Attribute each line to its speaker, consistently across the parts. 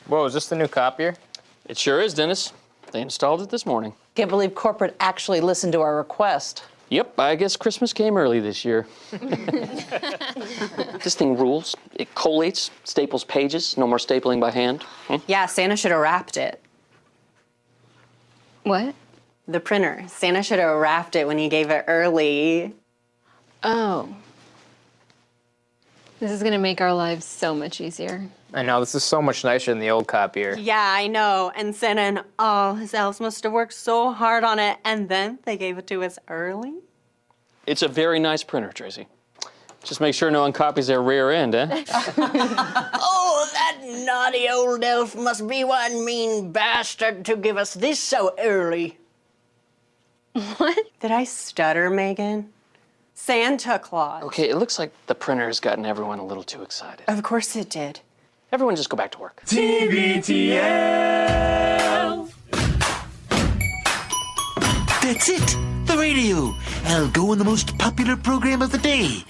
Speaker 1: Whoa, is this the new copier?
Speaker 2: It sure is, Dennis. They installed it this morning.
Speaker 3: Can't believe corporate actually listened to our request.
Speaker 2: Yep, I guess Christmas came early this year. This thing rules. It collates, staples pages, no more stapling by hand.
Speaker 4: Yeah, Santa should have wrapped it.
Speaker 5: What?
Speaker 4: The printer. Santa should have wrapped it when he gave it early.
Speaker 5: Oh. This is gonna make our lives so much easier.
Speaker 1: I know, this is so much nicer than the old copier.
Speaker 4: Yeah, I know. And Santa and all his elves must have worked so hard on it, and then they gave it to us early?
Speaker 2: It's a very nice printer, Tracy. Just make sure no one copies their rear end, eh?
Speaker 6: Oh, that naughty old elf must be one mean bastard to give us this so early.
Speaker 5: What?
Speaker 4: Did I stutter, Megan? Santa Claus.
Speaker 2: Okay, it looks like the printer has gotten everyone a little too excited.
Speaker 4: Of course it did.
Speaker 2: Everyone just go back to work.
Speaker 7: TBTL.
Speaker 8: That's it, the radio. I'll go on the most popular program of the day.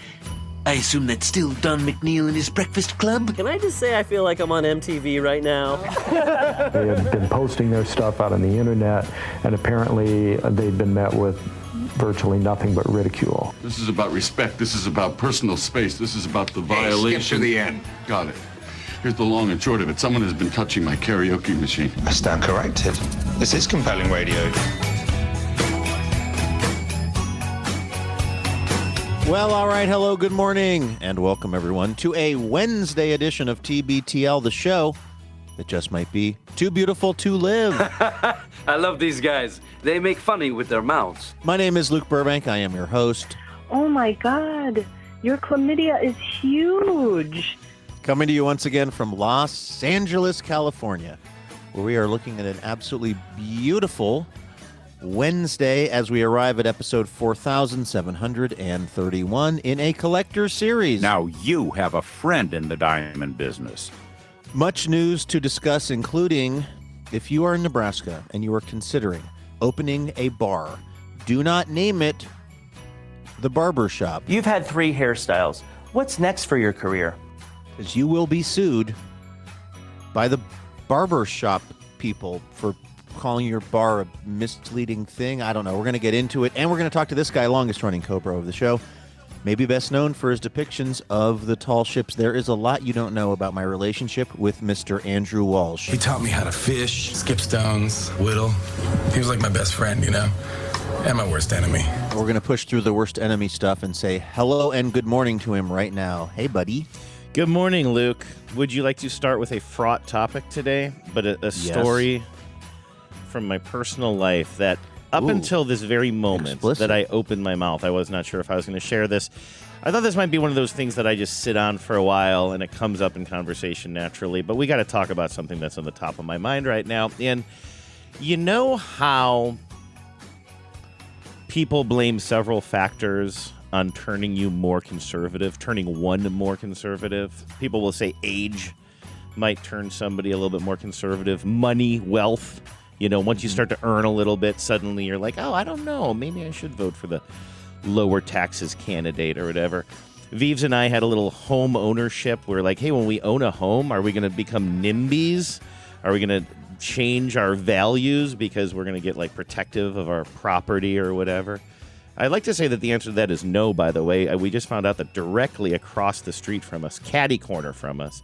Speaker 8: I assume that's still Don McNeil and his Breakfast Club?
Speaker 7: Can I just say I feel like I'm on MTV right now?
Speaker 9: They had been posting their stuff out on the internet, and apparently they'd been met with virtually nothing but ridicule.
Speaker 10: This is about respect. This is about personal space. This is about the violation.
Speaker 11: Skip to the end.
Speaker 10: Got it. Here's the long and short of it. Someone has been touching my karaoke machine.
Speaker 11: I stand corrected. This is compelling radio.
Speaker 12: Well, all right. Hello, good morning, and welcome, everyone, to a Wednesday edition of TBTL, the show that just might be too beautiful to live.
Speaker 13: I love these guys. They make funny with their mouths.
Speaker 12: My name is Luke Burbank. I am your host.
Speaker 14: Oh, my God. Your chlamydia is huge.
Speaker 12: Coming to you once again from Los Angeles, California, where we are looking at an absolutely beautiful Wednesday as we arrive at episode 4731 in a collector series.
Speaker 15: Now you have a friend in the diamond business.
Speaker 12: Much news to discuss, including if you are in Nebraska and you are considering opening a bar, do not name it the Barbershop.
Speaker 16: You've had 3 hairstyles. What's next for your career?
Speaker 12: Because you will be sued by the Barbershop people for calling your bar a misleading thing. I don't know. We're going to get into it, and we're going to talk to this guy, longest-running Cobra of the show, maybe best known for his depictions of the tall ships. There is a lot you don't know about my relationship with Mr. Andrew Walsh.
Speaker 17: He taught me how to fish, skip stones, whittle. He was like my best friend, you know, and my worst enemy.
Speaker 12: We're going to push through the worst enemy stuff and say hello and good morning to him right now. Hey, buddy.
Speaker 18: Good morning, Luke. Would you like to start with a fraught topic today, but a story from my personal life that up until this very moment that I opened my mouth, I was not sure if I was going to share this. I thought this might be one of those things that I just sit on for a while and it comes up in conversation naturally, but we got to talk about something that's on the top of my mind right now. And you know how people blame several factors on turning you more conservative, turning one more conservative? People will say age might turn somebody a little bit more conservative, money, wealth. You know, once you start to earn a little bit, suddenly you're like, oh, I don't know, maybe I should vote for the lower taxes candidate or whatever. Vives and I had a little home ownership. We're like, hey, when we own a home, are we going to become NIMBYs? Are we going to change our values because we're going to get like protective of our property or whatever? I'd like to say that the answer to that is no, by the way. We just found out that directly across the street from us, catty corner from us,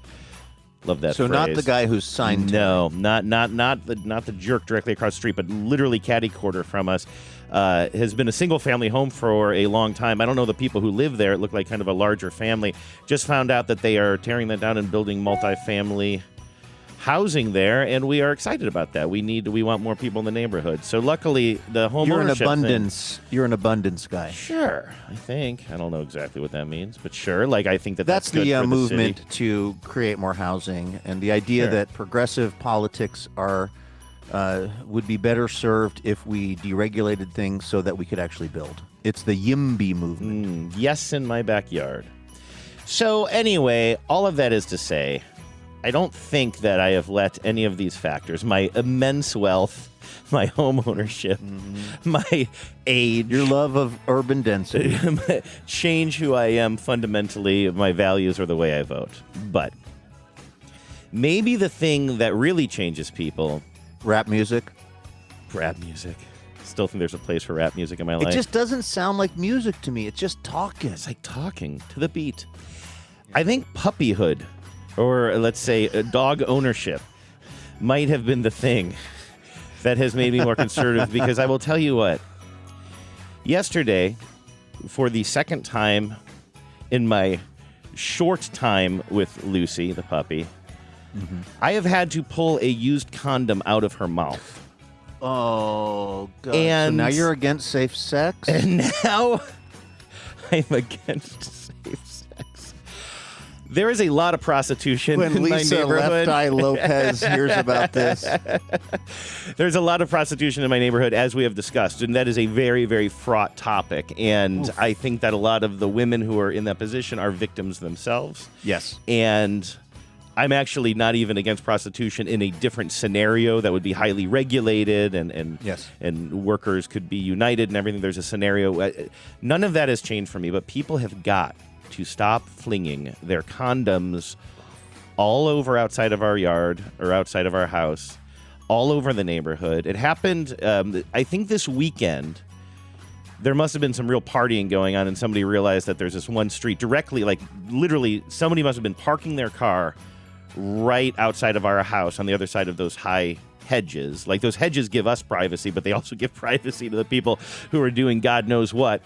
Speaker 18: love that
Speaker 12: so
Speaker 18: phrase.
Speaker 12: Not the guy who's signed
Speaker 18: No, not the jerk directly across the street, but literally catty corner from us, has been a single-family home for a long time. I don't know the people who live there. It looked like kind of a larger family. Just found out that they are tearing that down and building multifamily housing there, and we are excited about that. We want more people in the neighborhood. So luckily, the home ownership
Speaker 12: You're an abundance guy.
Speaker 18: Sure, I think. I don't know exactly what that means, but sure. Like I think that's
Speaker 12: the
Speaker 18: good for
Speaker 12: movement
Speaker 18: the city.
Speaker 12: to create more housing, and the idea that progressive politics would be better served if we deregulated things so that we could actually build. It's the YIMBY movement.
Speaker 18: Yes, in my backyard. So anyway, all of that is to say, I don't think that I have let any of these factors, my immense wealth, my home ownership, my age,
Speaker 12: your love of urban density,
Speaker 18: change who I am fundamentally, my values, or the way I vote. But Maybe the thing that really changes people.
Speaker 12: Rap music.
Speaker 18: Rap music. Still think there's a place for rap music in my life.
Speaker 12: It just doesn't sound like music to me. It's just talking.
Speaker 18: It's like talking to the beat. I think puppyhood, or let's say dog ownership, might have been the thing that has made me more conservative, because I will tell you what. Yesterday, for the second time in my short time with Lucy, the puppy, I have had to pull a used condom out of her mouth.
Speaker 12: Oh, God.
Speaker 18: And
Speaker 12: so now you're against safe sex?
Speaker 18: And now I'm against safe sex. There is a lot of prostitution
Speaker 12: When
Speaker 18: in
Speaker 12: Lisa
Speaker 18: my neighborhood.
Speaker 12: Left Eye Lopez hears about this.
Speaker 18: There's a lot of prostitution in my neighborhood, as we have discussed, and that is a very, very fraught topic. And I think that a lot of the women who are in that position are victims themselves.
Speaker 12: Yes.
Speaker 18: And I'm actually not even against prostitution in a different scenario that would be highly regulated and
Speaker 12: Yes.
Speaker 18: and workers could be united and everything. There's a scenario. None of that has changed for me, but people have got to stop flinging their condoms all over outside of our yard or outside of our house, all over the neighborhood. It happened, I think this weekend. There must have been some real partying going on, and somebody realized that there's this one street directly, like literally somebody must have been parking their car right outside of our house on the other side of those high hedges. Like, those hedges give us privacy, but they also give privacy to the people who are doing God knows what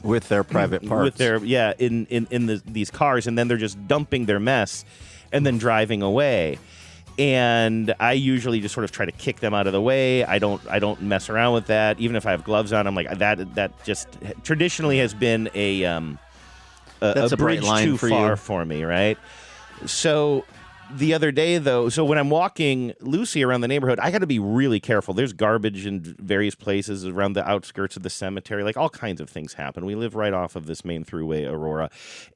Speaker 12: with their private parts.
Speaker 18: With their these cars, and then they're just dumping their mess and then driving away. And I usually just sort of try to kick them out of the way. I don't mess around with that. Even if I have gloves on, I'm like, that just traditionally has been a bridge too far for me, right? So the other day, though, so when I'm walking Lucy around the neighborhood, I got to be really careful. There's garbage in various places around the outskirts of the cemetery. Like, all kinds of things happen. We live right off of this main throughway, Aurora.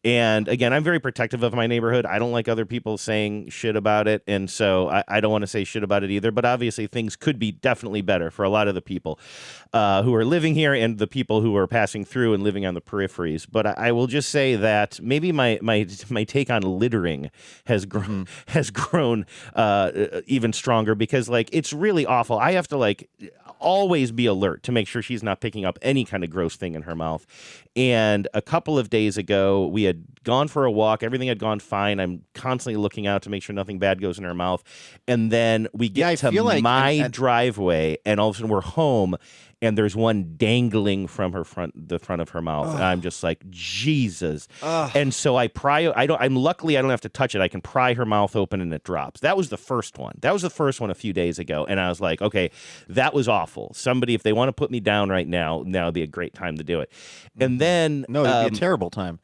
Speaker 18: And again, I'm very protective of my neighborhood. I don't like other people saying shit about it. And so I don't want to say shit about it either. But obviously, things could be definitely better for a lot of the people who are living here and the people who are passing through and living on the peripheries. But I will just say that maybe my take on littering has grown. Has grown even stronger, because like, it's really awful. I have to like always be alert to make sure she's not picking up any kind of gross thing in her mouth. And a couple of days ago, we had gone for a walk. Everything had gone fine. I'm constantly looking out to make sure nothing bad goes in her mouth. And then we get to my driveway, and all of a sudden we're home, and there's one dangling from the front of her mouth. And I'm just like, Jesus. And so luckily I don't have to touch it. I can pry her mouth open and it drops. That was the first one. That was the first one a few days ago. And I was like, okay, that was awful. Somebody, if they want to put me down right now would be a great time to do it. And then
Speaker 12: no, it'd be a terrible time.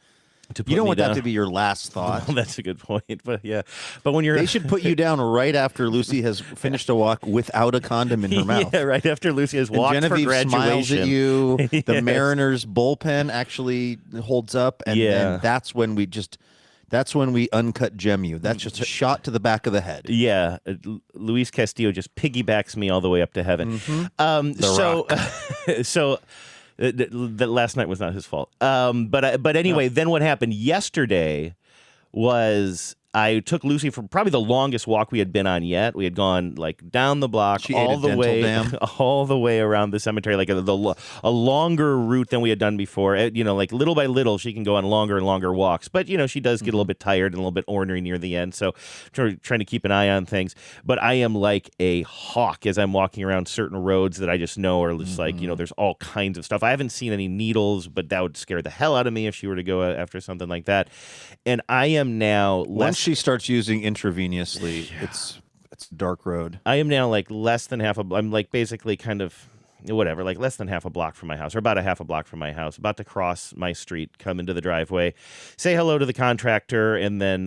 Speaker 12: You don't want that to be your last thought.
Speaker 18: Well, that's a good point, but yeah. But when you're,
Speaker 12: they should put you down right after Lucy has finished a walk without a condom in her mouth.
Speaker 18: Yeah, right after Lucy has walked
Speaker 12: Genevieve
Speaker 18: for graduation.
Speaker 12: Smiles at you. The
Speaker 18: Yes.
Speaker 12: Mariners bullpen actually holds up, and then that's when we uncut gem you. That's just a shot to the back of the head.
Speaker 18: Yeah, Luis Castillo just piggybacks me all the way up to heaven. So. That last night was not his fault. But anyway, Then what happened yesterday was I took Lucy for probably the longest walk we had been on yet. We had gone like down the block all the way around the cemetery, like a longer route than we had done before. Like little by little, she can go on longer and longer walks. But she does get a little bit tired and a little bit ornery near the end. So trying to keep an eye on things. But I am like a hawk as I'm walking around certain roads that I just know are just like, there's all kinds of stuff. I haven't seen any needles, but that would scare the hell out of me if she were to go after something like that. And I am now
Speaker 12: once she starts using intravenously, it's a dark road.
Speaker 18: I am now like less than half I'm like basically kind of whatever, like less than half a block from my house, or about a half a block from my house, about to cross my street, come into the driveway, say hello to the contractor, and then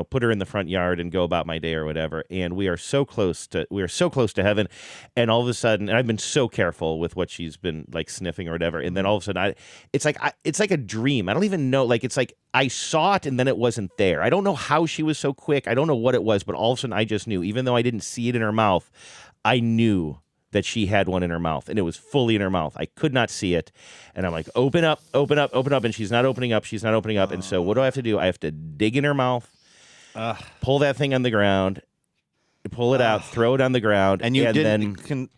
Speaker 18: put her in the front yard and go about my day or whatever. And we are so close to heaven. And all of a sudden, and I've been so careful with what she's been like sniffing or whatever, and then all of a sudden it's like a dream. I don't even know, like it's like I saw it and then it wasn't there. I don't know how she was so quick. I don't know what it was, but all of a sudden I just knew, even though I didn't see it in her mouth, I knew that she had one in her mouth, and it was fully in her mouth. I could not see it, and I'm like, open up, and she's not opening up. And so what do I have to do? I have to dig in her mouth, pull that thing on the ground, pull it out, throw it on the ground,
Speaker 12: and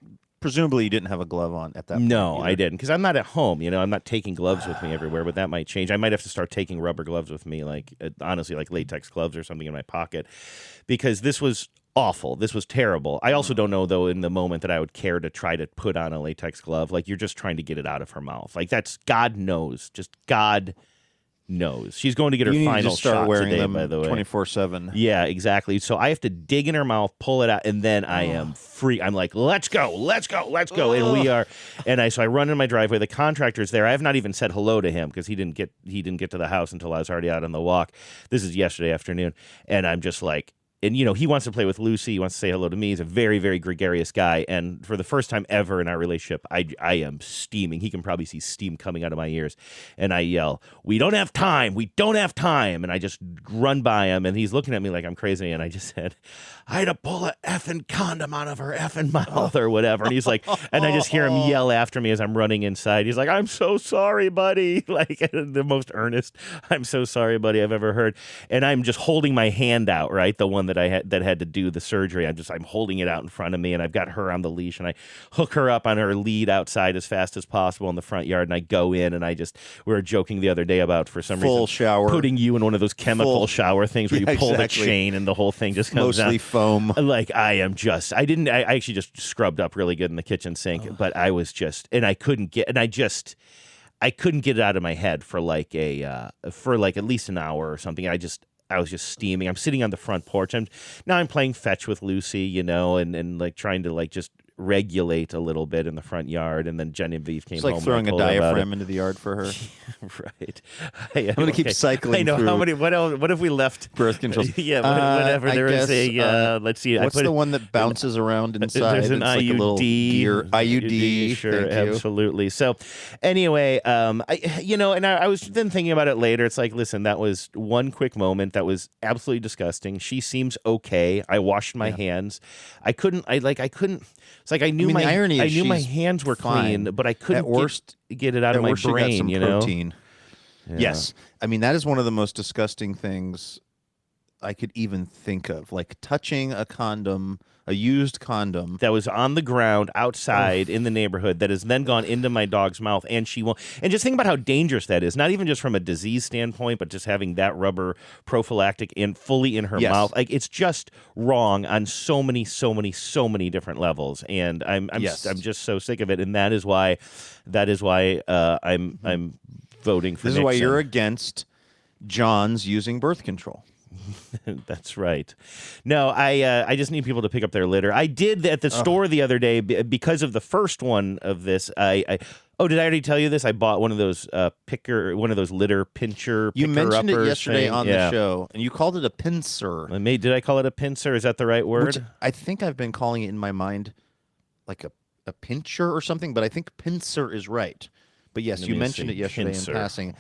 Speaker 12: presumably you didn't have a glove on at that point.
Speaker 18: No, I didn't, because I'm not at home. I'm not taking gloves with me everywhere, but that might change. I might have to start taking rubber gloves with me, honestly, like latex gloves or something in my pocket, because this was awful. This was terrible. I also don't know, though, in the moment that I would care to try to put on a latex glove. Like, you're just trying to get it out of her mouth. Like, that's God knows. Just God knows. She's going to get her
Speaker 12: you
Speaker 18: final
Speaker 12: need to start
Speaker 18: shot
Speaker 12: wearing
Speaker 18: today,
Speaker 12: them
Speaker 18: by the way.
Speaker 12: 24/7.
Speaker 18: Yeah, exactly. So I have to dig in her mouth, pull it out, and then I am free. I'm like, let's go. And we are. And so I run in my driveway. The contractor's there. I have not even said hello to him because he didn't get to the house until I was already out on the walk. This is yesterday afternoon. And I'm just like, and, he wants to play with Lucy. He wants to say hello to me. He's a very, very gregarious guy. And for the first time ever in our relationship, I am steaming. He can probably see steam coming out of my ears. And I yell, "We don't have time. We don't have time." And I just run by him. And he's looking at me like I'm crazy. And I just said, "I had to pull a effing condom out of her effing mouth," or whatever. And he's like, and I just hear him yell after me as I'm running inside. He's like, "I'm so sorry, buddy." Like the most earnest, "I'm so sorry, buddy," I've ever heard. And I'm just holding my hand out, right? The one that I had that had to do the surgery. I'm holding it out in front of me, and I've got her on the leash, and I hook her up on her lead outside as fast as possible in the front yard, and I go in, and we were joking the other day about, for some reason,
Speaker 12: shower,
Speaker 18: putting you in one of those chemical shower things where you pull the chain and the whole thing just comes
Speaker 12: mostly
Speaker 18: down.
Speaker 12: Foam.
Speaker 18: Like, I actually just scrubbed up really good in the kitchen sink, but I was just, and I couldn't get it out of my head for like at least an hour or something. I was just steaming. I'm sitting on the front porch. I'm playing fetch with Lucy, and like trying to like just regulate a little bit in the front yard. And then Genevieve came home.
Speaker 12: It's like throwing a diaphragm into the yard for her.
Speaker 18: Right.
Speaker 12: I'm going to keep cycling.
Speaker 18: I know
Speaker 12: through
Speaker 18: how many. What else? What if we left
Speaker 12: birth control?
Speaker 18: Yeah, whatever. There is a. Let's see.
Speaker 12: What's the one that bounces around inside?
Speaker 18: There's an
Speaker 12: it's
Speaker 18: IUD.
Speaker 12: Like a little gear. IUD.
Speaker 18: Sure, absolutely. So, anyway, and I was then thinking about it later. It's like, listen, that was one quick moment. That was absolutely disgusting. She seems okay. I washed my hands. I couldn't. It's like I knew
Speaker 12: the irony is
Speaker 18: my hands were
Speaker 12: fine.
Speaker 18: clean, but I couldn't
Speaker 12: At worst,
Speaker 18: get it out of my
Speaker 12: worst,
Speaker 18: brain.
Speaker 12: Got some protein.
Speaker 18: Yeah.
Speaker 12: Yes, that is one of the most disgusting things I could even think of, like touching a condom, a used condom
Speaker 18: that was on the ground outside in the neighborhood that has then gone into my dog's mouth, and she won't. And just think about how dangerous that is, not even just from a disease standpoint, but just having that rubber prophylactic fully in her mouth. Like, it's just wrong on so many different levels. And I'm just so sick of it, and that is why I'm voting for.
Speaker 12: This
Speaker 18: Nixon.
Speaker 12: is why you're against John's using birth control.
Speaker 18: That's right. No, I just need people to pick up their litter. I did at the store the other day because of the first one of this. Did I already tell you this? I bought one of those litter pincher.
Speaker 12: You mentioned it yesterday on
Speaker 18: the
Speaker 12: show, and you called it a pincer.
Speaker 18: Did I call it a pincer? Is that the right word?
Speaker 12: Which I think I've been calling it in my mind like a pincher or something, but I think pincer is right. But yes, you mentioned it yesterday in passing.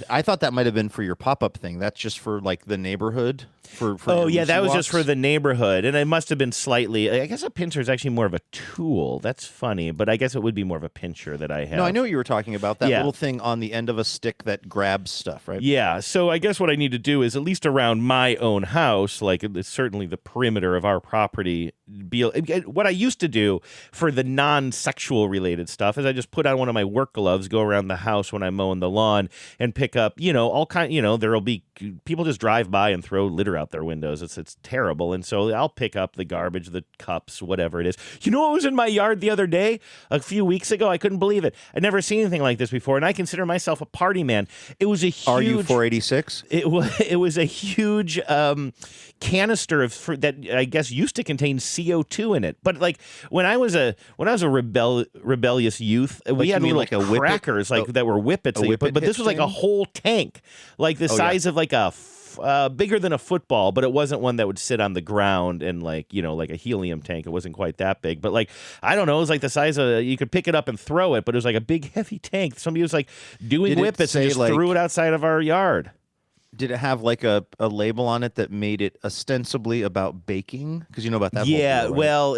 Speaker 12: I thought that might have been for your pop-up thing. That's just for like the neighborhood. For
Speaker 18: that was
Speaker 12: walks?
Speaker 18: just for the neighborhood, and it must have been slightly. I guess a pincer is actually more of a tool. That's funny, but I guess it would be more of a pincher that I have.
Speaker 12: No, I know what you were talking about. That little thing on the end of a stick that grabs stuff, right?
Speaker 18: Yeah. So I guess what I need to do is, at least around my own house, like certainly the perimeter of our property, what I used to do for the non-sexual related stuff is I just put on one of my work gloves, go around the house when I'm mowing the lawn, and pick up, all kind. There'll be people just drive by and throw litter out their windows. It's terrible, and so I'll pick up the garbage, the cups, whatever it is. You know what was in my yard the other day? A few weeks ago, I couldn't believe it. I'd never seen anything like this before, and I consider myself a party man. It was a huge.
Speaker 12: Are you 486? It
Speaker 18: was a huge canister that I guess used to contain CO2 in it. But like when I was a rebellious youth, we had little like crackers that were whippets, but this was like a whole tank, like the size of like a bigger than a football, but it wasn't one that would sit on the ground and like a helium tank. It wasn't quite that big, but like, I don't know, it was like the size of, you could pick it up and throw it, but it was like a big heavy tank. Somebody was like doing whippets and just threw it outside of our yard.
Speaker 12: Did it have like a label on it that made it ostensibly about baking? Because you know about that.
Speaker 18: Yeah,
Speaker 12: whole deal, right?
Speaker 18: well,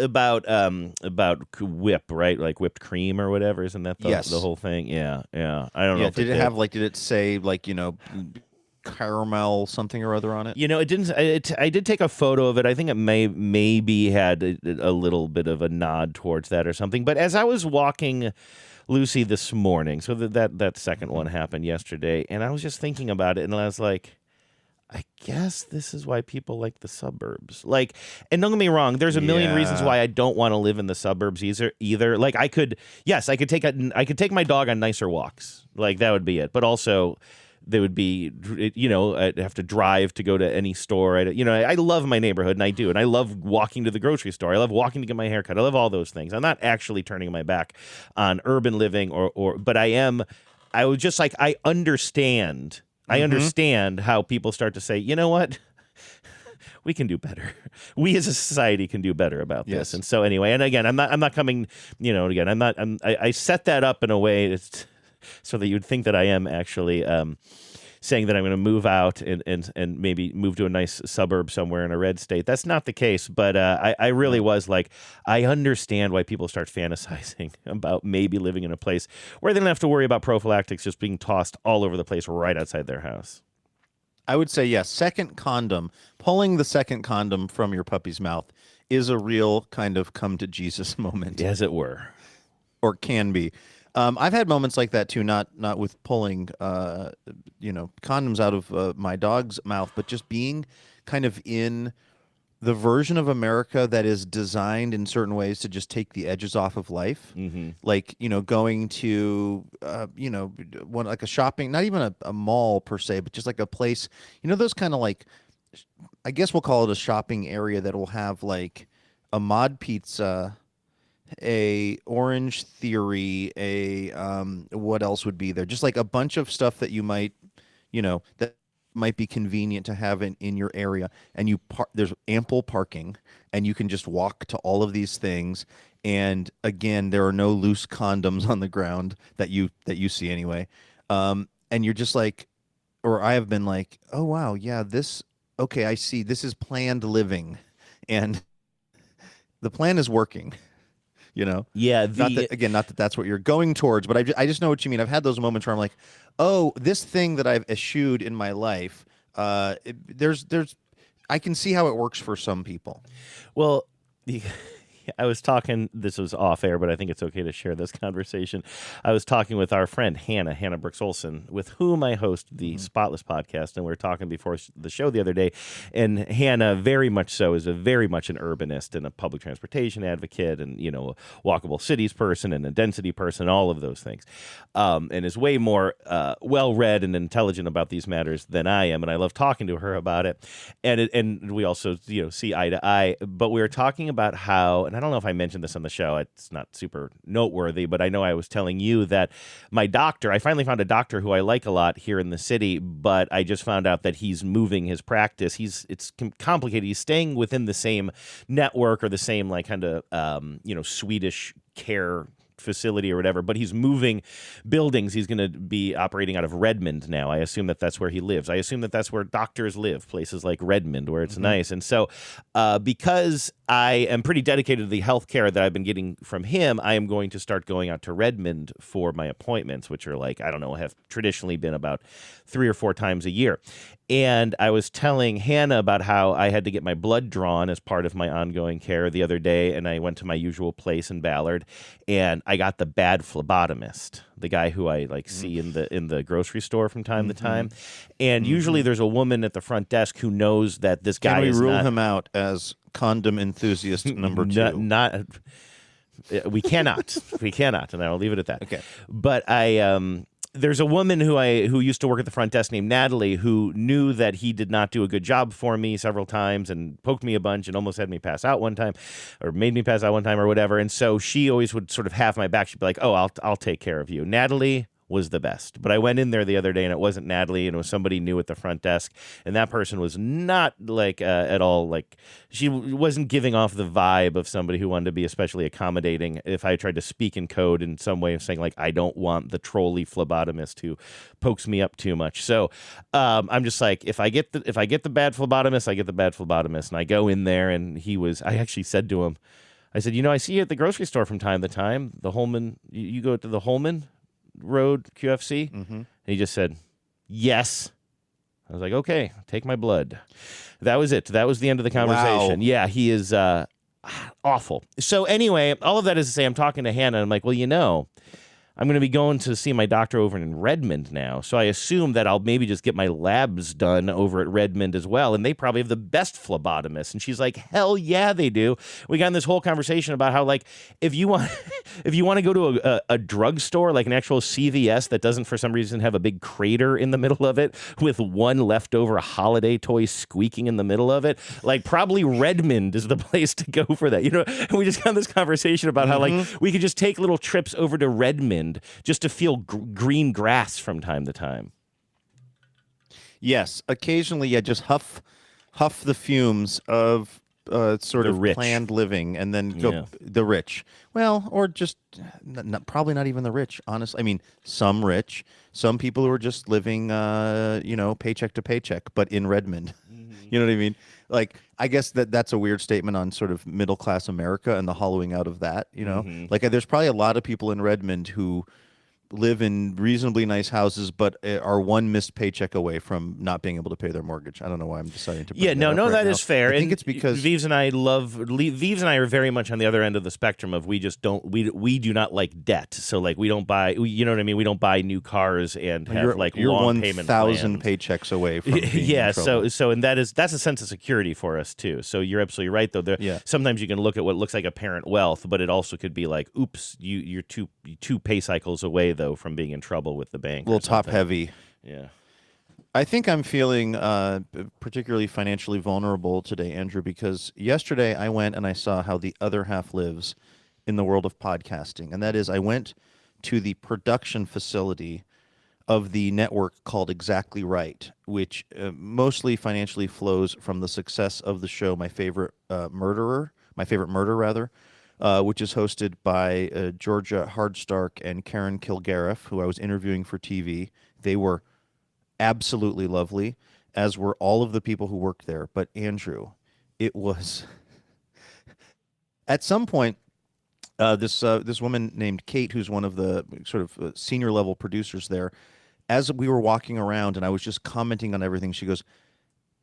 Speaker 18: about whip, right? Like whipped cream or whatever. Isn't that the whole thing? Yeah. I don't know.
Speaker 12: Did it have like? Did it say like caramel something or other on it?
Speaker 18: It didn't. I did take a photo of it. I think it maybe had a little bit of a nod towards that or something. But as I was walking Lucy this morning, so that second one happened yesterday, and I was just thinking about it, and I was like, I guess this is why people like the suburbs. Like, and don't get me wrong, there's a million reasons why I don't want to live in the suburbs either. Like, I could take my dog on nicer walks. Like, that would be it. But also, there would be, I'd have to drive to go to any store. I love my neighborhood, and I do. And I love walking to the grocery store. I love walking to get my hair cut. I love all those things. I'm not actually turning my back on urban living but I was just like, I understand. I understand how people start to say, you know what? We can do better. We as a society can do better about this. And so anyway, and again, I'm not coming, I set that up in a way that's so that you'd think that I am actually saying that I'm going to move out and maybe move to a nice suburb somewhere in a red state. That's not the case, but I really was like, I understand why people start fantasizing about maybe living in a place where they don't have to worry about prophylactics just being tossed all over the place right outside their house.
Speaker 12: I would say, yes, second condom, pulling the second condom from your puppy's mouth is a real kind of come to Jesus moment.
Speaker 18: As it were.
Speaker 12: Or can be. I've had moments like that too, not with pulling, condoms out of my dog's mouth, but just being kind of in the version of America that is designed in certain ways to just take the edges off of life.
Speaker 18: Mm-hmm.
Speaker 12: Like, going to, one like a shopping, not even a mall per se, but just like a place, those kind of like, I guess we'll call it a shopping area that will have like a mod pizza, a Orange Theory, a what else would be there? Just like a bunch of stuff that you might, that might be convenient to have in your area, and there's ample parking, and you can just walk to all of these things. And again, there are no loose condoms on the ground that you see anyway. And you're just like, or I have been like, oh wow, yeah, okay, I see. This is planned living, and the plan is working.
Speaker 18: Yeah.
Speaker 12: Not that that's what you're going towards, but I just know what you mean. I've had those moments where I'm like, oh, this thing that I've eschewed in my life, I can see how it works for some people.
Speaker 18: Well, I was talking, this was off air, but I think it's okay to share this conversation. I was talking with our friend Hannah Brooks Olson, with whom I host the Spotless podcast, and we were talking before the show the other day, and Hannah very much so is very much an urbanist and a public transportation advocate and, a walkable cities person and a density person, all of those things, and is way more well-read and intelligent about these matters than I am, and I love talking to her about it, and we also, see eye to eye, but we were talking about how, and I don't know if I mentioned this on the show. It's not super noteworthy, but I know I was telling you that my doctor, I finally found a doctor who I like a lot here in the city, but I just found out that he's moving his practice. It's complicated. He's staying within the same network or the same like kind of, Swedish care facility or whatever, but he's moving buildings. He's going to be operating out of Redmond now. I assume that that's where he lives. I assume that that's where doctors live, places like Redmond, where it's nice. And so because I am pretty dedicated to the health care that I've been getting from him, I am going to start going out to Redmond for my appointments, which are like, I don't know, have traditionally been about 3 or 4 times a year. And I was telling Hannah about how I had to get my blood drawn as part of my ongoing care the other day, and I went to my usual place in Ballard, and I got the bad phlebotomist, the guy who I see in the grocery store from time to time. And usually there's a woman at the front desk who knows that this guy is not...
Speaker 12: Can we rule him out as condom enthusiast number 2?
Speaker 18: We cannot. We cannot, and I will leave it at that.
Speaker 12: Okay.
Speaker 18: But there's a woman who used to work at the front desk named Natalie who knew that he did not do a good job for me several times and poked me a bunch and almost had me pass out one time or made me pass out one time or whatever. And so she always would sort of have my back. She'd be like, oh, I'll take care of you. Natalie was the best. But I went in there the other day and it wasn't Natalie and it was somebody new at the front desk. And that person was not at all she wasn't giving off the vibe of somebody who wanted to be especially accommodating if I tried to speak in code in some way of saying I don't want the trolley phlebotomist who pokes me up too much. So I'm just like, if I get the bad phlebotomist, I get the bad phlebotomist. And I go in there and I actually said to him, I said, I see you at the grocery store from time to time, the Holman, you go to the Holman Road QFC? And he just said, yes. I was like, okay, take my blood. That was it. That was the end of the conversation.
Speaker 12: Wow.
Speaker 18: Yeah, he is awful. So anyway, all of that is to say, I'm talking to Hannah, and I'm like, well, I'm going to be going to see my doctor over in Redmond now, so I assume that I'll maybe just get my labs done over at Redmond as well, and they probably have the best phlebotomist. And she's like, hell yeah, they do. We got in this whole conversation about how, like, if you want to go to a drugstore, like an actual CVS that doesn't for some reason have a big crater in the middle of it with one leftover holiday toy squeaking in the middle of it, like probably Redmond is the place to go for that. And we just got this conversation about how, like, we could just take little trips over to Redmond just to feel green grass from time to time.
Speaker 12: Yes, occasionally, just huff the fumes of sort of
Speaker 18: rich.
Speaker 12: planned living, and then go the rich. Well, or just probably not even the rich. Honestly, I mean, some rich, some people who are just living, paycheck to paycheck, but in Redmond. You know what I mean? Like, I guess that's a weird statement on sort of middle class America and the hollowing out of that. Like, there's probably a lot of people in Redmond who live in reasonably nice houses, but are one missed paycheck away from not being able to pay their mortgage. I don't know why I'm deciding to.
Speaker 18: That is fair.
Speaker 12: I think it's because
Speaker 18: Vives and I are very much on the other end of the spectrum of we do not like debt. So, like, we don't buy. You know what I mean? We don't buy new cars and have
Speaker 12: you're
Speaker 18: long payment
Speaker 12: 1,000 paychecks away from being in trouble.
Speaker 18: So and that's a sense of security for us too. So you're absolutely right though. Sometimes you can look at what looks like apparent wealth, but it also could be like, oops, you're two pay cycles away though from being in trouble with the bank.
Speaker 12: A little top heavy.
Speaker 18: Yeah.
Speaker 12: I think I'm feeling particularly financially vulnerable today, Andrew, because yesterday I went and I saw how the other half lives in the world of podcasting. And that is, I went to the production facility of the network called Exactly Right, which mostly financially flows from the success of the show My Favorite Murder, which is hosted by Georgia Hardstark and Karen Kilgariff, who I was interviewing for TV. They were absolutely lovely, as were all of the people who worked there. But Andrew, it was at some point this woman named Kate, who's one of the sort of senior level producers there. As we were walking around and I was just commenting on everything, she goes,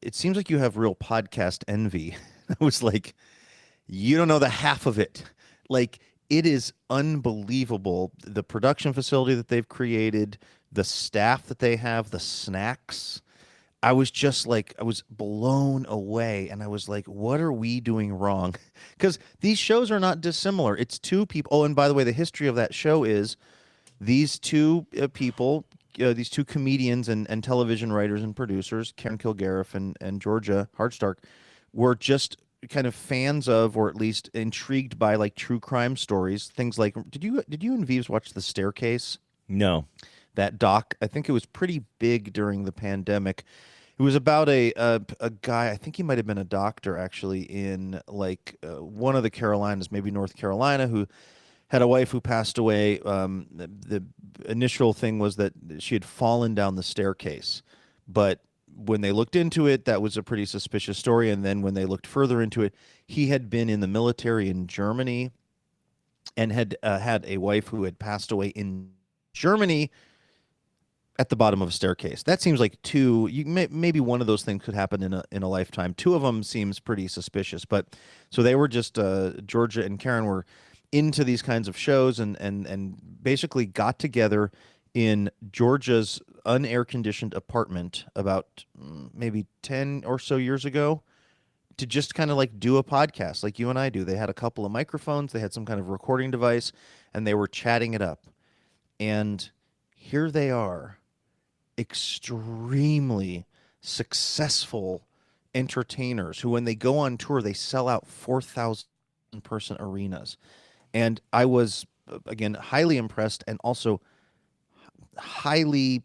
Speaker 12: "It seems like you have real podcast envy." I was like, "You don't know the half of it." Like, it is unbelievable. The production facility that they've created, the staff that they have, the snacks. I was just like, I was blown away. And I was like, what are we doing wrong? Because these shows are not dissimilar. It's two people. Oh, and by the way, the history of that show is these two people, these two comedians and television writers and producers, Karen Kilgariff and Georgia Hardstark, were just kind of fans of, or at least intrigued by, like, true crime stories. Things like, did you and Vives watch The Staircase?
Speaker 18: No.
Speaker 12: That doc, I think it was pretty big during the pandemic. It was about a guy, I think he might have been a doctor actually, in one of the Carolinas, maybe North Carolina, who had a wife who passed away. The initial thing was that she had fallen down the staircase, but when they looked into it, that was a pretty suspicious story. And then when they looked further into it, he had been in the military in Germany and had had a wife who had passed away in Germany at the bottom of a staircase. That seems like maybe one of those things could happen in a lifetime. Two of them seems pretty suspicious. But so they were just, Georgia and Karen were into these kinds of shows and basically got together in Georgia's unair-conditioned apartment about maybe 10 or so years ago to just kind of like do a podcast like you and I do. They had a couple of microphones, they had some kind of recording device, and they were chatting it up. And here they are, extremely successful entertainers who, when they go on tour, they sell out 4,000-person arenas. And I was, again, highly impressed and also highly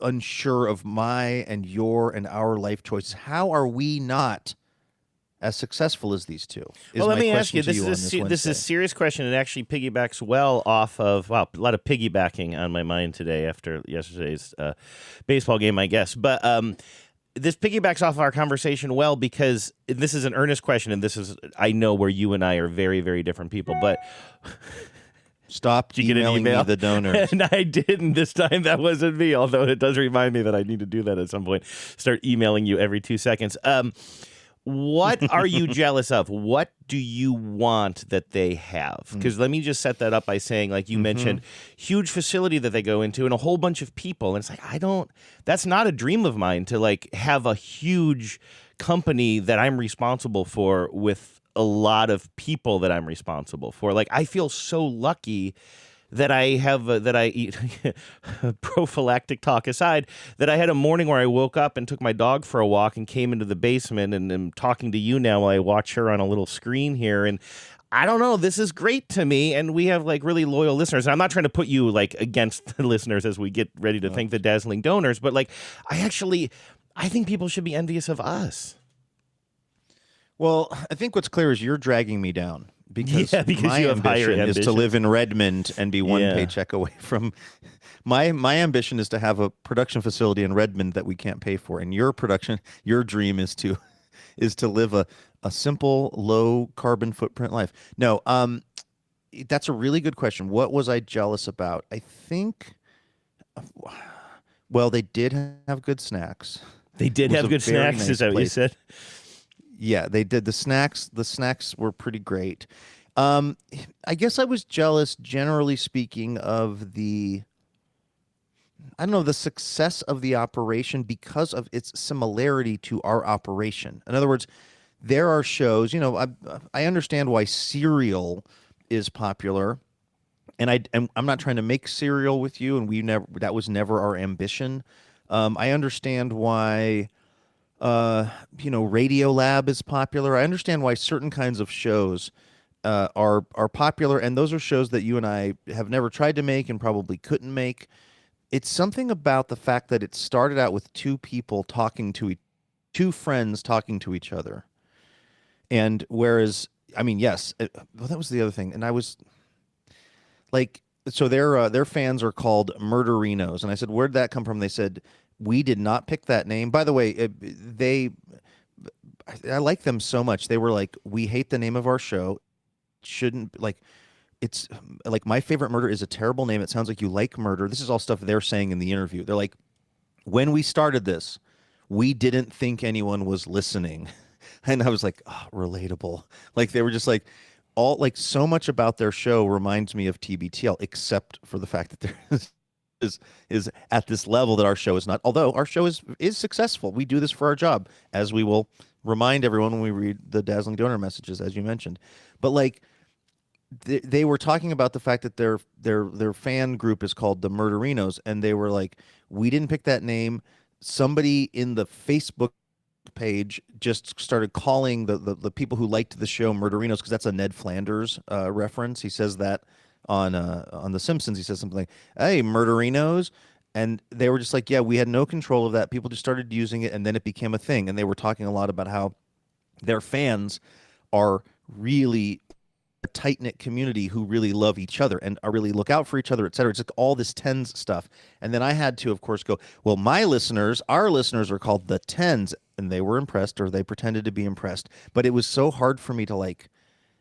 Speaker 12: unsure of my and your and our life choices. How are we not as successful as these two?
Speaker 18: Well, let me ask you, this is a serious question. It actually piggybacks well off of, wow, a lot of piggybacking on my mind today after yesterday's baseball game, I guess. But this piggybacks off our conversation well, because this is an earnest question, and this is, I know, where you and I are very, very different people. But
Speaker 12: Stop
Speaker 18: Did you get an
Speaker 12: emailing
Speaker 18: email?
Speaker 12: me the donors.
Speaker 18: And I didn't this time. That wasn't me, although it does remind me that I need to do that at some point. Start emailing you every 2 seconds. What are you jealous of? What do you want that they have? Because let me just set that up by saying, like you mentioned, huge facility that they go into and a whole bunch of people. And it's like, that's not a dream of mine to like have a huge company that I'm responsible for with a lot of people that I'm responsible for. Like, I feel so lucky that I have that I eat prophylactic talk aside, that I had a morning where I woke up and took my dog for a walk and came into the basement and am talking to you now while I watch her on a little screen here. And I don't know, this is great to me, and we have like really loyal listeners. And I'm not trying to put you like against the listeners as we get ready to thank the dazzling donors, but like I think people should be envious of us.
Speaker 12: Well, I think what's clear is you're dragging me down because my
Speaker 18: you have higher
Speaker 12: ambition is to
Speaker 18: ambitions.
Speaker 12: live in Redmond and be one paycheck away from. My ambition is to have a production facility in Redmond that we can't pay for, and your dream is to live a simple, low carbon footprint life. No, that's a really good question. What was I jealous about? I think, well, they did have good snacks.
Speaker 18: They did have good snacks.
Speaker 12: Nice
Speaker 18: Is that what you
Speaker 12: place.
Speaker 18: said?
Speaker 12: Yeah, they did. The snacks were pretty great. I guess I was jealous, generally speaking, of the success of the operation because of its similarity to our operation. In other words, there are shows, I understand why Serial is popular, and I'm not trying to make Serial with you, and that was never our ambition. I understand why Radiolab is popular. I understand why certain kinds of shows are popular, and those are shows that you and I have never tried to make and probably couldn't make. It's something about the fact that it started out with two friends talking to each other. And whereas, yes, that was the other thing. And I was like, so their fans are called Murderinos. And I said, where'd that come from? They said, we did not pick that name. By the way, I like them so much. They were like, we hate the name of our show. It's like My Favorite Murder is a terrible name. It sounds like you like murder. This is all stuff they're saying in the interview. They're like, when we started this, we didn't think anyone was listening. And I was like, oh, relatable. Like they were just like, so much about their show reminds me of TBTL, except for the fact that there is at this level that our show is not. Although our show is successful. We do this for our job, as we will remind everyone when we read the dazzling donor messages, as you mentioned. But like they were talking about the fact that their fan group is called the Murderinos, and they were like, we didn't pick that name. Somebody in the Facebook page just started calling the people who liked the show Murderinos, because that's a Ned Flanders reference. He says that on The Simpsons. He says something like, hey, Murderinos. And they were just like, yeah, we had no control of that. People just started using it, and then it became a thing. And they were talking a lot about how their fans are really a tight-knit community who really love each other and really look out for each other, et cetera. It's like all this Tens stuff. And then I had to, of course, go, well, our listeners are called the Tens, and they were impressed, or they pretended to be impressed. But it was so hard for me to like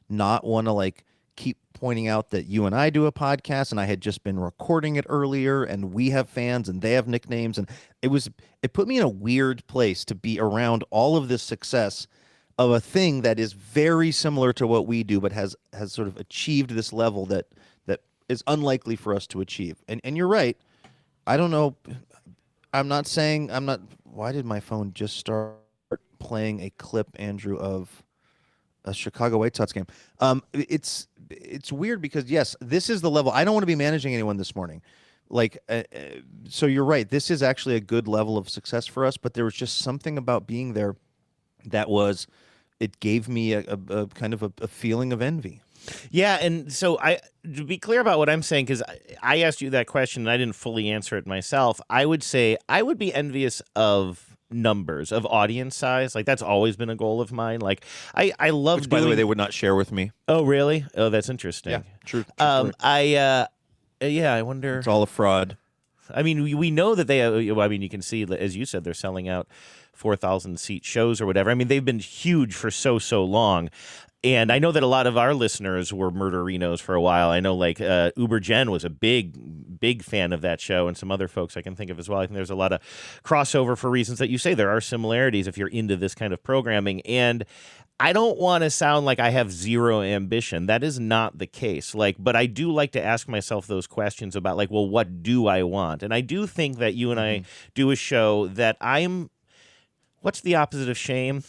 Speaker 12: not want to like keep pointing out that you and I do a podcast, and I had just been recording it earlier, and we have fans and they have nicknames, and it put me in a weird place to be around all of this success of a thing that is very similar to what we do, but has sort of achieved this level that is unlikely for us to achieve. And you're right. I don't know. Why did my phone just start playing a clip, Andrew, of a Chicago White Sox game? It's weird because, yes, this is the level. I don't want to be managing anyone this morning. So you're right. This is actually a good level of success for us, but there was just something about being there it gave me a kind of a feeling of envy.
Speaker 18: Yeah, and so to be clear about what I'm saying, because I asked you that question and I didn't fully answer it myself, I would say I would be envious of numbers, of audience size. Like, that's always been a goal of mine. Like, I love
Speaker 12: Which, by the way, they would not share with me.
Speaker 18: Oh, really? Oh, that's interesting.
Speaker 12: Yeah, true.
Speaker 18: I wonder.
Speaker 12: It's all a fraud.
Speaker 18: I mean, we know that they have, you can see, as you said, they're selling out 4,000 seat shows or whatever. I mean, they've been huge for so long. And I know that a lot of our listeners were murderinos for a while. I know like Uber Jen was a big fan of that show, and some other folks I can think of as well. I think there's a lot of crossover for reasons that you say. There are similarities if you're into this kind of programming. And I don't want to sound like I have zero ambition. That is not the case. But I do like to ask myself those questions about well, what do I want? And I do think that you and I do a show that what's the opposite of shame?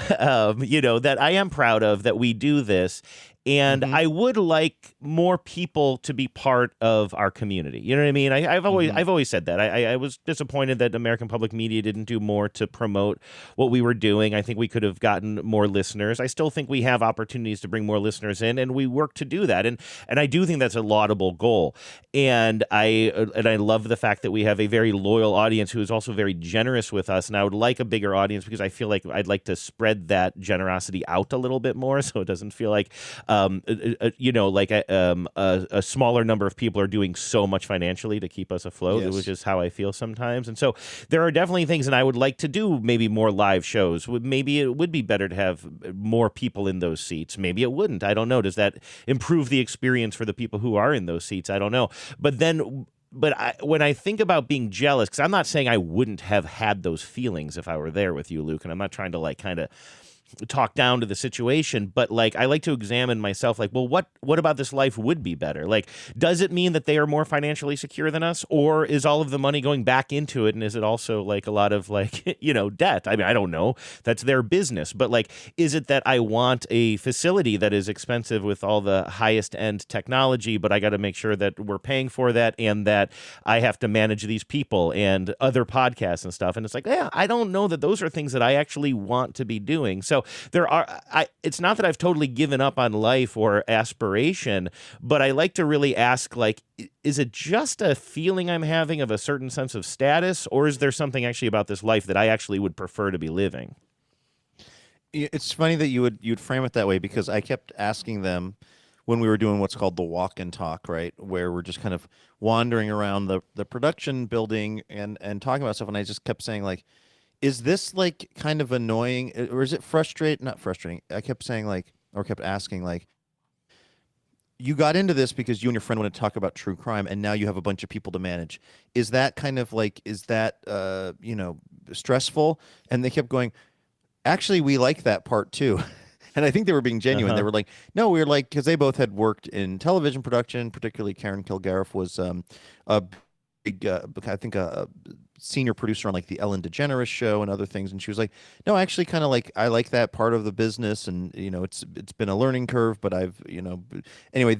Speaker 18: That I am proud of, that we do this. And I would like more people to be part of our community. You know what I mean? I've always said that. I was disappointed that American public media didn't do more to promote what we were doing. I think we could have gotten more listeners. I still think we have opportunities to bring more listeners in, and we work to do that. And I do think that's a laudable goal. And I love the fact that we have a very loyal audience who is also very generous with us. And I would like a bigger audience because I feel like I'd like to spread that generosity out a little bit more, so it doesn't feel like a smaller number of people are doing so much financially to keep us afloat, which is how I feel sometimes. And so there are definitely things, and I would like to do maybe more live shows. Maybe it would be better to have more people in those seats. Maybe it wouldn't. I don't know. Does that improve the experience for the people who are in those seats? I don't know. But when I think about being jealous, because I'm not saying I wouldn't have had those feelings if I were there with you, Luke, and I'm not trying to kind of talk down to the situation, but I like to examine myself, well, what about this life would be better? Does it mean that they are more financially secure than us, or is all of the money going back into it, and is it also a lot of debt? I mean, I don't know. That's their business. But is it that I want a facility that is expensive with all the highest end technology, but I got to make sure that we're paying for that, and that I have to manage these people and other podcasts and stuff? And it's I don't know that those are things that I actually want to be doing. So it's not that I've totally given up on life or aspiration, but I like to really ask, is it just a feeling I'm having of a certain sense of status, or is there something actually about this life that I actually would prefer to be living?
Speaker 12: It's funny that you'd frame it that way, because I kept asking them when we were doing what's called the walk and talk, right, where we're just kind of wandering around the production building and talking about stuff, and I just kept saying, is this kind of annoying, or is it not frustrating? I kept saying or kept asking you got into this because you and your friend want to talk about true crime, and now you have a bunch of people to manage. Is that kind of is that stressful? And they kept going, actually, we like that part too. And I think they were being genuine. They were no, we were because they both had worked in television production, particularly Karen Kilgariff was a big, I think a senior producer on the Ellen DeGeneres show and other things, and she was no, actually kind of I like that part of the business, and it's been a learning curve, but I've anyway,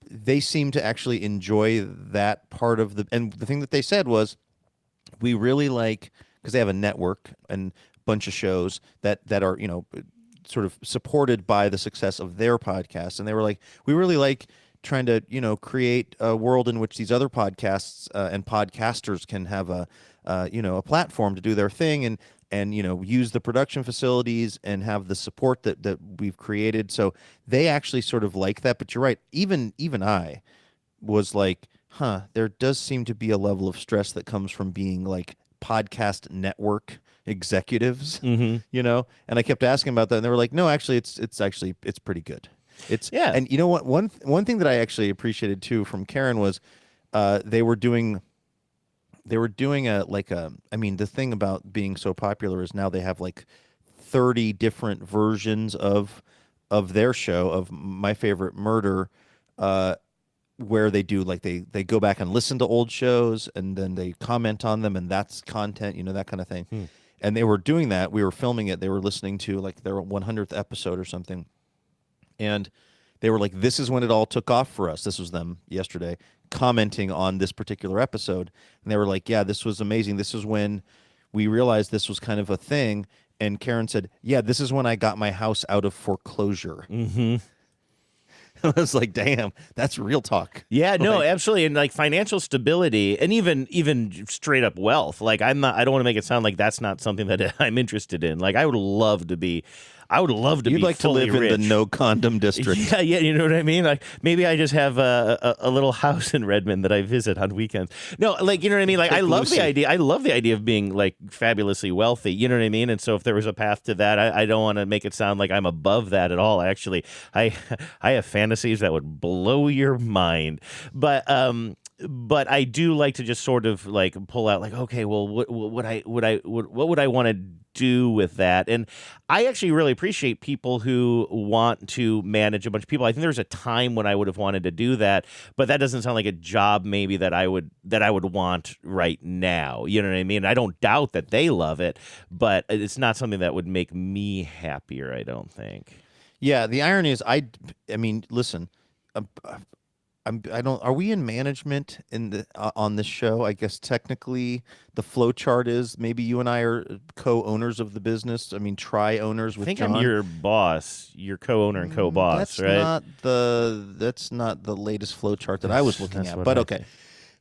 Speaker 12: they seem to actually enjoy that part of and the thing that they said was, we really because they have a network and a bunch of shows that are sort of supported by the success of their podcast, and they were we really trying to create a world in which these other podcasts and podcasters can have a platform to do their thing and use the production facilities and have the support that we've created. So they actually sort of like that. But you're right, even I was there does seem to be a level of stress that comes from being podcast network executives, and I kept asking about that, and they were no, actually it's pretty good. And you know what? One thing that I actually appreciated too from Karen was, they were doing the thing about being so popular is now they have 30 different versions of their show, of My Favorite Murder, where they do they go back and listen to old shows, and then they comment on them, and that's content, that kind of thing. And they were doing that. We were filming it. They were listening to their 100th episode or something. And they were this is when it all took off for us. This was them yesterday commenting on this particular episode. And they were yeah, this was amazing. This is when we realized this was kind of a thing. And Karen said, yeah, this is when I got my house out of foreclosure. Mm-hmm. I was damn, that's real talk.
Speaker 18: Yeah, no, absolutely. And financial stability, and even straight up wealth. I don't want to make it sound like that's not something that I'm interested in. I would love to be, I would love to
Speaker 12: You'd
Speaker 18: be
Speaker 12: like to
Speaker 18: fully
Speaker 12: live
Speaker 18: rich.
Speaker 12: in the no condom district.
Speaker 18: Yeah, you know what I mean? Like maybe I just have a little house in Redmond that I visit on weekends. No, like, you know what I mean? Like, I love the idea. I love the idea of being like fabulously wealthy. You know what I mean? And so if there was a path to that, I don't want to make it sound like I'm above that at all. Actually, I have fantasies that would blow your mind. But I do like to just sort of like pull out like, okay, well, what would I want to do with that? And I actually really appreciate people who want to manage a bunch of people. I think there's a time when I would have wanted to do that, but that doesn't sound like a job maybe that I would want right now. You know what I mean? I don't doubt that they love it, but it's not something that would make me happier, I don't think.
Speaker 12: Yeah, the irony is, I mean, listen, I don't. Are we in management on this show? I guess technically the flow chart is maybe you and I are co-owners of the business. I mean, owners with
Speaker 18: I think
Speaker 12: John.
Speaker 18: I'm your boss, your co-owner and co-boss, right?
Speaker 12: That's not the latest flow chart that I was looking at.
Speaker 18: what
Speaker 12: But
Speaker 18: I
Speaker 12: okay,
Speaker 18: think.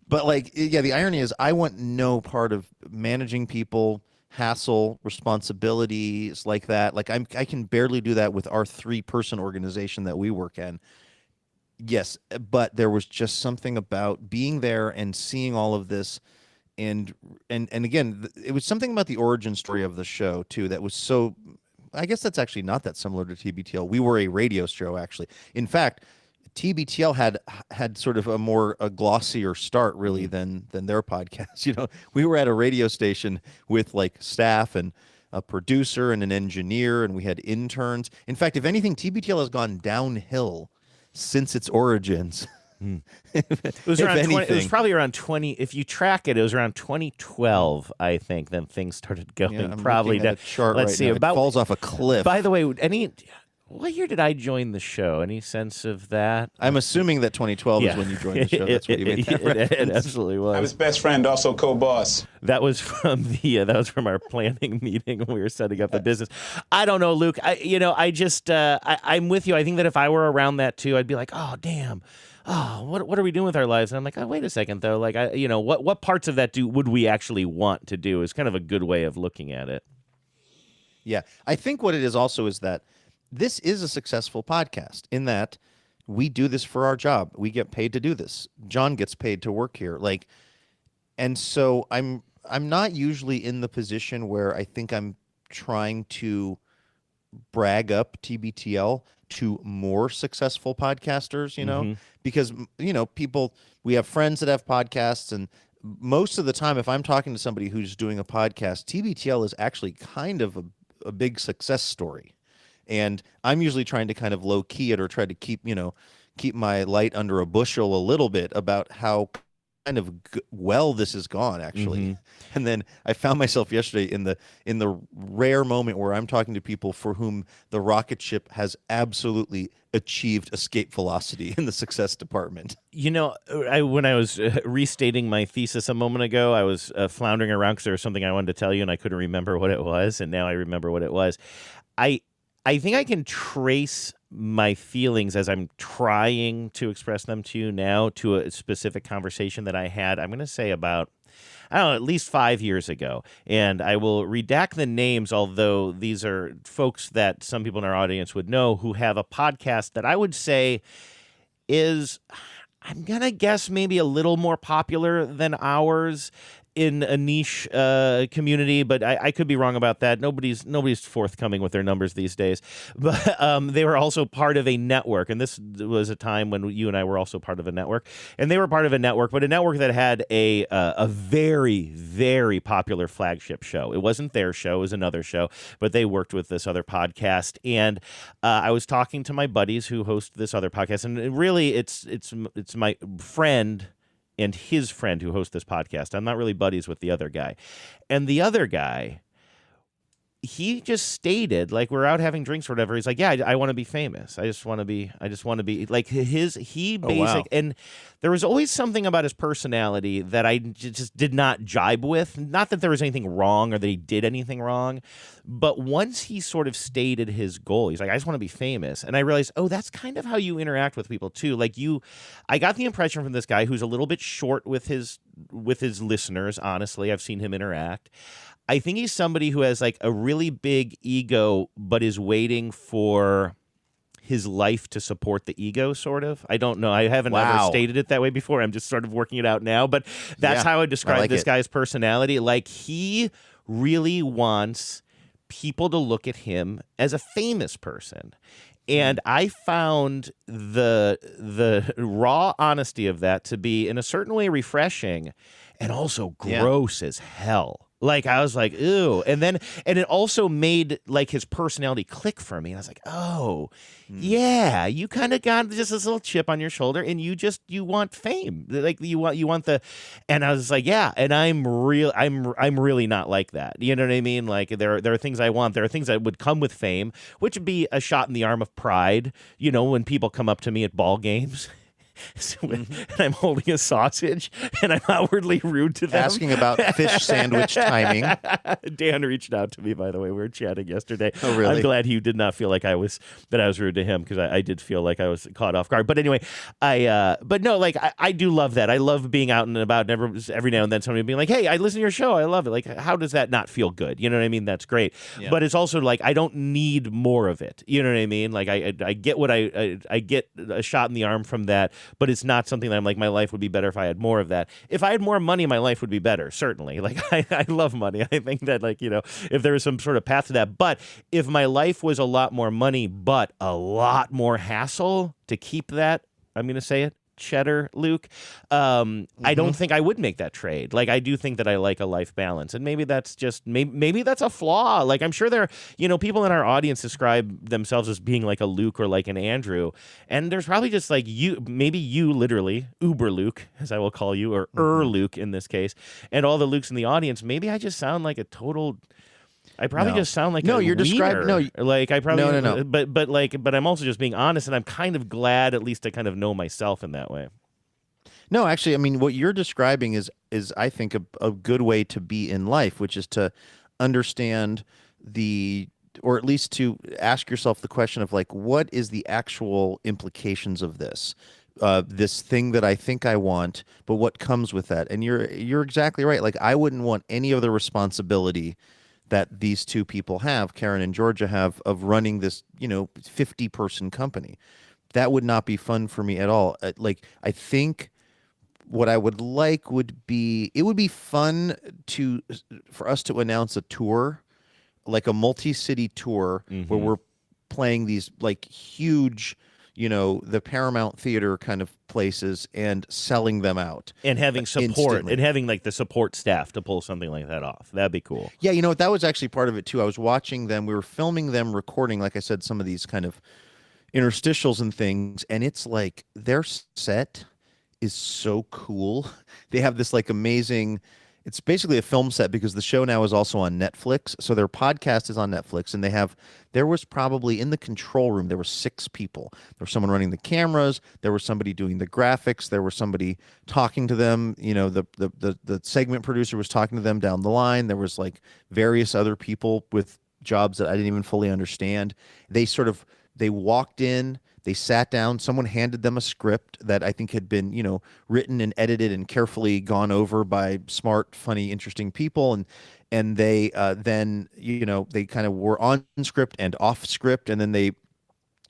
Speaker 12: but like, yeah, the irony is, I want no part of managing people. Hassle, responsibilities like that. Like I can barely do that with our 3-person organization that we work in. Yes, but there was just something about being there and seeing all of this, and again, it was something about the origin story of the show too that was so. I guess that's actually not that similar to TBTL. We were a radio show, actually. In fact, TBTL had sort of a glossier start really than their podcast. You know, we were at a radio station with like staff and a producer and an engineer, and we had interns. In fact, if anything, TBTL has gone downhill since its origins.
Speaker 18: It was around 20, it was probably around 20. If you track it, it was around 2012, I think. Then things started going.
Speaker 12: Yeah, I'm
Speaker 18: probably
Speaker 12: looking at a chart
Speaker 18: let's
Speaker 12: right
Speaker 18: see
Speaker 12: now.
Speaker 18: about
Speaker 12: It falls off a cliff.
Speaker 18: By the way, what year did I join the show? Any sense of that?
Speaker 12: I'm assuming that 2012 is when you joined the show. That's what you made that reference.
Speaker 18: It absolutely was.
Speaker 19: I was best friend, also co-boss.
Speaker 18: That was from our planning meeting when we were setting up the business. I don't know, Luke. I'm with you. I think that if I were around that too, I'd be like, oh damn. Oh, what are we doing with our lives? And I'm like, oh, wait a second though. Like, what parts of that would we actually want to do? Is kind of a good way of looking at it.
Speaker 12: Yeah, I think what it is also is that this is a successful podcast in that we do this for our job. We get paid to do this. John gets paid to work here. Like, and so I'm not usually in the position where I think I'm trying to brag up TBTL to more successful podcasters, because, people, we have friends that have podcasts, and most of the time, if I'm talking to somebody who's doing a podcast, TBTL is actually kind of a big success story. And I'm usually trying to kind of low key it or try to keep my light under a bushel a little bit about how kind of well this has gone, actually. Mm-hmm. And then I found myself yesterday in the rare moment where I'm talking to people for whom the rocket ship has absolutely achieved escape velocity in the success department.
Speaker 18: When I was restating my thesis a moment ago, I was floundering around because there was something I wanted to tell you and I couldn't remember what it was, and now I remember what it was. I think I can trace my feelings as I'm trying to express them to you now to a specific conversation that I had, I'm going to say about, I don't know, at least 5 years ago. And I will redact the names, although these are folks that some people in our audience would know who have a podcast that I would say is, I'm going to guess, maybe a little more popular than ours in a niche community, but I could be wrong about that. Nobody's forthcoming with their numbers these days. But they were also part of a network, and this was a time when you and I were also part of a network. And they were part of a network, but a network that had a very, very popular flagship show. It wasn't their show; it was another show, but they worked with this other podcast. And I was talking to my buddies who host this other podcast, and really, it's my friend and his friend who hosts this podcast. I'm not really buddies with the other guy. And the other guy, he just stated, like, we're out having drinks or whatever. He's like, yeah, I want to be famous. I just want to be like wow. And there was always something about his personality that I just did not jibe with. Not that there was anything wrong or that he did anything wrong, but once he sort of stated his goal, he's like, I just want to be famous. And I realized, oh, that's kind of how you interact with people too. Like I got the impression from this guy who's a little bit short with his listeners. Honestly, I've seen him interact. I think he's somebody who has like a really big ego, but is waiting for his life to support the ego, sort of. I don't know. I haven't ever stated it that way before. I'm just sort of working it out now. But that's how I describe this guy's personality. Like, he really wants people to look at him as a famous person. And I found the raw honesty of that to be, in a certain way, refreshing and also gross as hell. Like, I was like, ew. And it also made, like, his personality click for me. And I was like, oh, yeah, you kind of got just this little chip on your shoulder, and you want fame. Like, you want the, and I was like, yeah, and I'm really not like that. You know what I mean? Like, there are things I want. There are things that would come with fame, which would be a shot in the arm of pride, you know, when people come up to me at ball games. And I'm holding a sausage, and I'm outwardly rude to them.
Speaker 12: Asking about fish sandwich timing.
Speaker 18: Dan reached out to me, by the way. We were chatting yesterday.
Speaker 12: Oh, really?
Speaker 18: I'm glad he did not feel like I was rude to him, because I did feel like I was caught off guard. But anyway, but no, like, I do love that. I love being out and about, and every now and then somebody being like, hey, I listen to your show. I love it. Like, how does that not feel good? You know what I mean? That's great. Yeah. But it's also like, I don't need more of it. You know what I mean? Like, I get what I get a shot in the arm from that. But it's not something that I'm like, my life would be better if I had more of that. If I had more money, my life would be better, certainly. Like, I love money. I think that, like, you know, if there was some sort of path to that. But if my life was a lot more money, but a lot more hassle to keep that, I'm going to say it, cheddar, Luke, I don't think I would make that trade. Like, I do think that I like a life balance, and maybe that's just maybe that's a flaw. Like, I'm sure there are, you know, people in our audience describe themselves as being like a Luke or like an Andrew, and there's probably just like maybe you literally, Uber Luke, as I will call you, or Luke in this case, and all the Lukes in the audience. Maybe I just sound like a total. I probably just sound like
Speaker 12: you're describing
Speaker 18: like I probably
Speaker 12: no.
Speaker 18: But I'm also just being honest, and I'm kind of glad at least to kind of know myself in that way.
Speaker 12: No, actually, I mean, what you're describing is I think a good way to be in life, which is to understand or at least to ask yourself the question of, like, what is the actual implications of this? This thing that I think I want, but what comes with that? And you're exactly right. Like, I wouldn't want any of the responsibility that these two people have, Karen and Georgia have, of running this, 50-person company. That would not be fun for me at all. Like, I think what I would like would be, it would be fun for us to announce a tour, like a multi-city tour, where we're playing these, like, huge, the Paramount Theater kind of places and selling them out.
Speaker 18: And having support, instantly. And having, like, the support staff to pull something like that off. That'd be cool.
Speaker 12: Yeah, that was actually part of it, too. I was watching them. We were filming them, recording, like I said, some of these kind of interstitials and things, and it's like their set is so cool. They have this, like, amazing... It's basically a film set, because the show now is also on Netflix. So their podcast is on Netflix, and there was probably in the control room, there were 6 people. There was someone running the cameras. There was somebody doing the graphics. There was somebody talking to them. The segment producer was talking to them down the line. There was, like, various other people with jobs that I didn't even fully understand. They walked in. They sat down. Someone handed them a script that I think had been, written and edited and carefully gone over by smart, funny, interesting people. And they then, they kind of were on script and off script, and then they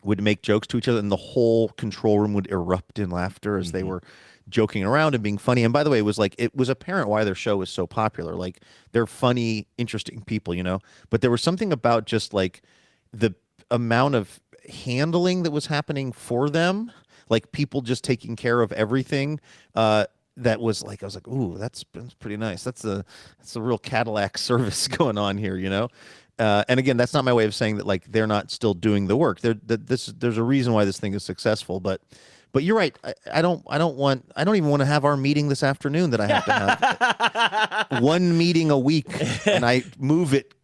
Speaker 12: would make jokes to each other, and the whole control room would erupt in laughter as they were joking around and being funny. And by the way, it was apparent why their show was so popular. Like, they're funny, interesting people, But there was something about just, like, the amount of handling that was happening for them, like people just taking care of everything, that was like, I was like, ooh, that's pretty nice. That's a real Cadillac service going on here, and again, that's not my way of saying that, like, they're not still doing the work. There's a reason why this thing is successful, but you're right. I don't even want to have our meeting this afternoon that I have to have. One meeting a week, and I move it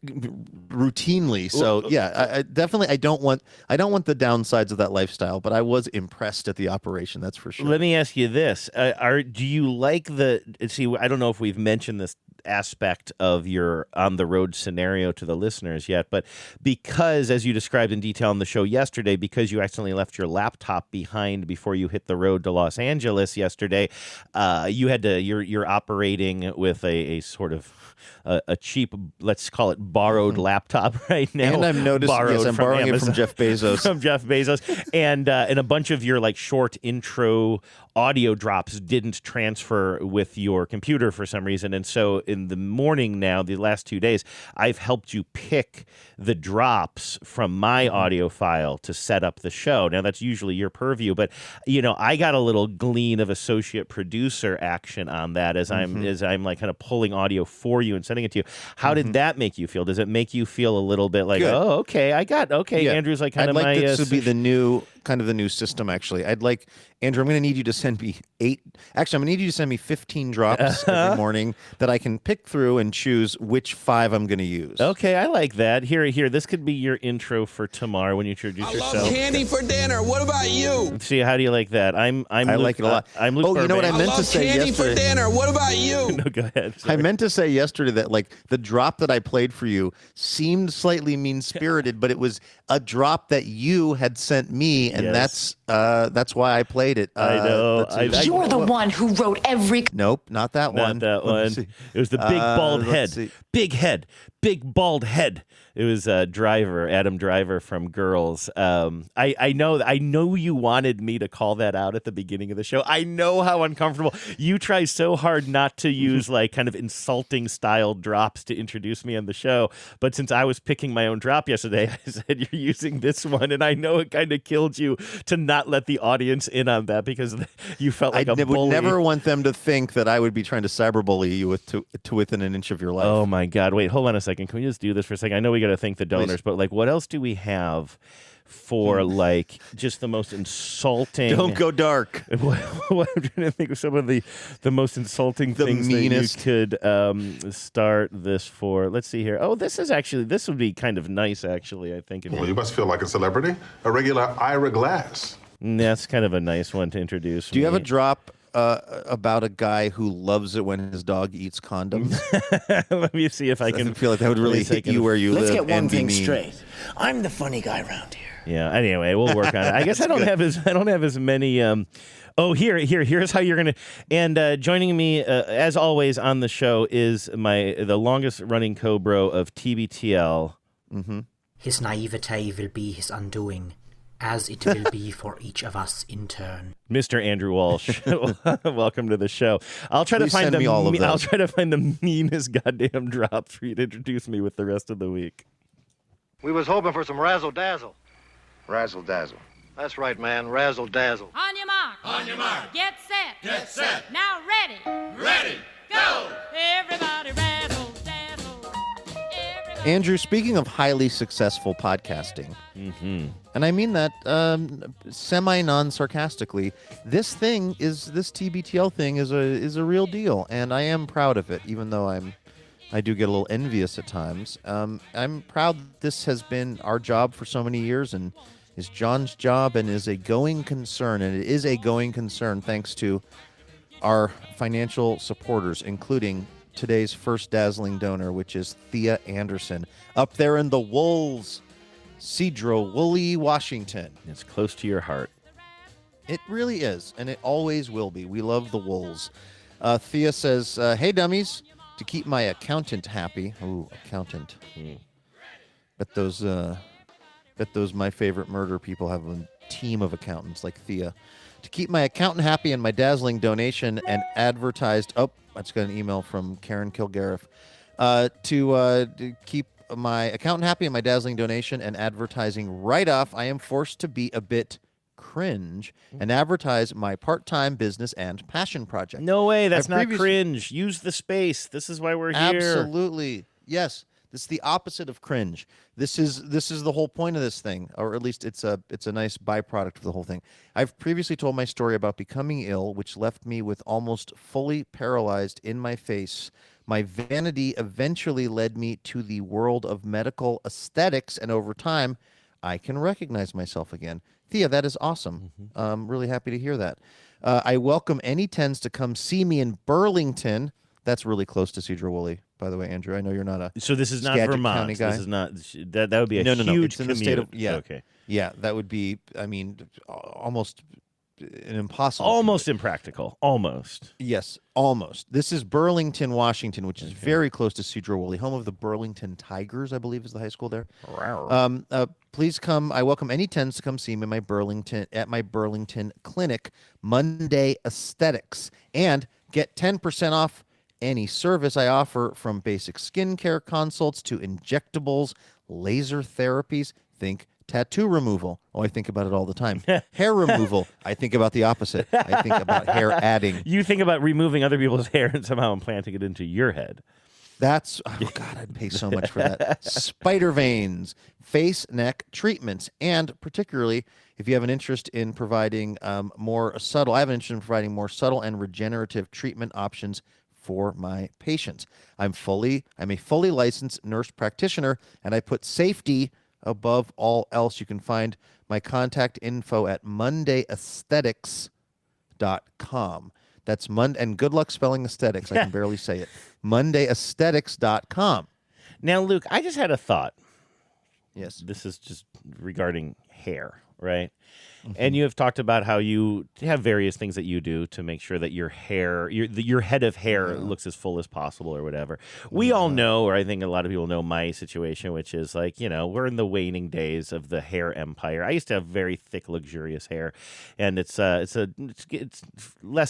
Speaker 12: routinely. So yeah, I definitely I don't want the downsides of that lifestyle, but I was impressed at the operation. That's for sure.
Speaker 18: Let me ask you this: do you like I don't know if we've mentioned this aspect of your on the road scenario to the listeners yet, but because, as you described in detail on the show yesterday, because you accidentally left your laptop behind before you hit the road to Los Angeles yesterday. You had to. You're operating with a sort of a cheap, let's call it borrowed laptop right now.
Speaker 12: And I'm noticing, yes, I'm borrowing it from Jeff Bezos.
Speaker 18: From Jeff Bezos. And a bunch of your like short intro audio drops didn't transfer with your computer for some reason. And so in the morning now, the last 2 days, I've helped you pick the drops from my audio file to set up the show. Now, that's usually your purview, but, I got a little glean of associate producer action on that as I'm like kind of pulling audio for you and sending it to you. How did that make you feel? Does it make you feel a little bit like,
Speaker 12: Good.
Speaker 18: oh, okay,
Speaker 12: Yeah.
Speaker 18: Andrew's like kind
Speaker 12: I'd
Speaker 18: of
Speaker 12: like
Speaker 18: my...
Speaker 12: this to be the new system, actually. I'd like, Andrew, I'm going to need you to send me I'm going to need you to send me 15 drops every morning that I can pick through and choose which 5 I'm going to use.
Speaker 18: Okay, I like that. Here, this could be your intro for tomorrow when you introduce yourself.
Speaker 20: I love candy for dinner. What about you?
Speaker 18: See, how do you like that? I
Speaker 12: like it a lot.
Speaker 18: I'm Luke.
Speaker 12: Oh, you know what I meant to say
Speaker 20: candy
Speaker 12: yesterday?
Speaker 20: for dinner. What about you?
Speaker 18: No, go ahead. Sorry.
Speaker 12: I meant to say yesterday that like the drop that I played for you seemed slightly mean-spirited, but it was a drop that you had sent me, and
Speaker 18: Yes.
Speaker 12: that's why I played it.
Speaker 18: I know.
Speaker 3: You're the one who wrote every...
Speaker 12: Nope, not that one.
Speaker 18: Not that
Speaker 12: Let me
Speaker 18: one.
Speaker 12: see.
Speaker 18: It was the big bald
Speaker 12: let's
Speaker 18: head.
Speaker 12: see.
Speaker 18: Big head. Big bald head. It was Adam Driver from Girls. I know you wanted me to call that out at the beginning of the show. I know how uncomfortable. You try so hard not to use like kind of insulting style drops to introduce me on the show. But since I was picking my own drop yesterday, I said you're using this one. And I know it kind of killed you to not let the audience in on that because you felt like
Speaker 12: I
Speaker 18: a
Speaker 12: would
Speaker 18: bully.
Speaker 12: never want them to think that I would be trying to cyberbully you to within an inch of your life.
Speaker 18: Oh my God! Wait, hold on a second. Can we just do this for a second? I know we got to thank the donors, but like, what else do we have for like just the most insulting?
Speaker 12: Don't go dark.
Speaker 18: What I'm trying to think of some of the most insulting things
Speaker 12: meanest.
Speaker 18: that you could start this for. Let's see here. Oh, this would be kind of nice, actually. I think.
Speaker 21: Well, you must feel like a celebrity, a regular Ira Glass.
Speaker 18: That's kind of a nice one to introduce.
Speaker 12: Do you have a drop about a guy who loves it when his dog eats condoms?
Speaker 18: Let me see if I can.
Speaker 12: feel like that would really hit you where you live.
Speaker 8: Let's get one
Speaker 12: and be
Speaker 8: thing
Speaker 12: mean.
Speaker 8: straight. I'm the funny guy around here.
Speaker 18: Yeah. Anyway, we'll work on it. I guess I don't have as many. Here's how you're gonna. And joining me as always on the show is the longest running co-bro of TBTL.
Speaker 12: Mm-hmm.
Speaker 22: His naivete will be his undoing, as it will be for each of us in turn.
Speaker 18: Mr. Andrew Walsh, welcome to the show. I'll try to find I'll try to find the meanest goddamn drop for you to introduce me with the rest of the week.
Speaker 23: We was hoping for some razzle-dazzle.
Speaker 24: Razzle-dazzle.
Speaker 23: That's right, man, razzle-dazzle.
Speaker 25: On your mark.
Speaker 23: On your mark.
Speaker 25: Get set.
Speaker 23: Get set.
Speaker 25: Now ready.
Speaker 23: Ready. Go.
Speaker 25: Everybody razzle dazzle.
Speaker 12: Andrew, speaking of highly successful podcasting, and I mean that semi-non-sarcastically, this TBTL thing is a real deal, and I am proud of it, even though I do get a little envious at times. I'm proud that this has been our job for so many years, and is John's job, and is a going concern, and it is a going concern thanks to our financial supporters, including today's first dazzling donor, which is Thea Anderson, up there in the Wolves, Cedro Woolley, Washington.
Speaker 18: It's close to your heart.
Speaker 12: It really is, and it always will be. We love the Wolves. Thea says, hey, dummies, to keep my accountant happy. Ooh, accountant. Bet those My Favorite Murder people have a team of accountants like Thea. To keep my accountant happy and my dazzling donation and advertised... Oh, I just got an email from Karen Kilgariff. To keep my accountant happy and my dazzling donation and advertising write-off, I am forced to be a bit cringe and advertise my part-time business and passion project.
Speaker 18: No way, that's not cringe. Use the space. This is why we're here.
Speaker 12: Absolutely. Yes. This is the opposite of cringe. This is the whole point of this thing, or at least it's a nice byproduct of the whole thing. I've previously told my story about becoming ill, which left me with almost fully paralyzed in my face. My vanity eventually led me to the world of medical aesthetics, and over time, I can recognize myself again. Thea, that is awesome. I'm really happy to hear that. I welcome any tens to come see me in Burlington. That's really close to Cedro Woolley, by the way, Andrew. I know you're not a
Speaker 18: So this is not
Speaker 12: Skagit
Speaker 18: Vermont.
Speaker 12: County guy.
Speaker 18: This is not that would be a
Speaker 12: no.
Speaker 18: huge
Speaker 12: It's in the
Speaker 18: commute.
Speaker 12: state of
Speaker 18: Okay.
Speaker 12: Yeah, that would be. I mean, almost an impossible.
Speaker 18: Almost impractical. Almost.
Speaker 12: Yes, almost. This is Burlington, Washington, which is very close to Cedro-Woolley, home of the Burlington Tigers, I believe is the high school there. Please come. I welcome any tens to come see me at my Burlington clinic, Monday Aesthetics, and get 10% off any service I offer, from basic skincare consults to injectables, laser therapies. Think tattoo removal. Oh, I think about it all the time. Hair removal. I think about the opposite. I think about hair adding.
Speaker 18: You think about removing other people's hair and somehow implanting it into your head.
Speaker 12: That's, oh God, I'd pay so much for that. Spider veins, face, neck treatments, and particularly if you have an interest in providing I have an interest in providing more subtle and regenerative treatment options for my patients. I'm a fully licensed nurse practitioner, and I put safety above all else. You can find my contact info at mondayaesthetics.com. That's and good luck spelling aesthetics. I can barely say it. mondayaesthetics.com.
Speaker 18: Now, Luke, I just had a thought.
Speaker 12: Yes.
Speaker 18: This is just regarding hair, right? And you have talked about how you have various things that you do to make sure that your hair, your head of hair looks as full as possible or whatever. We all know, or I think a lot of people know my situation, which is like, we're in the waning days of the hair empire. I used to have very thick, luxurious hair, and it's less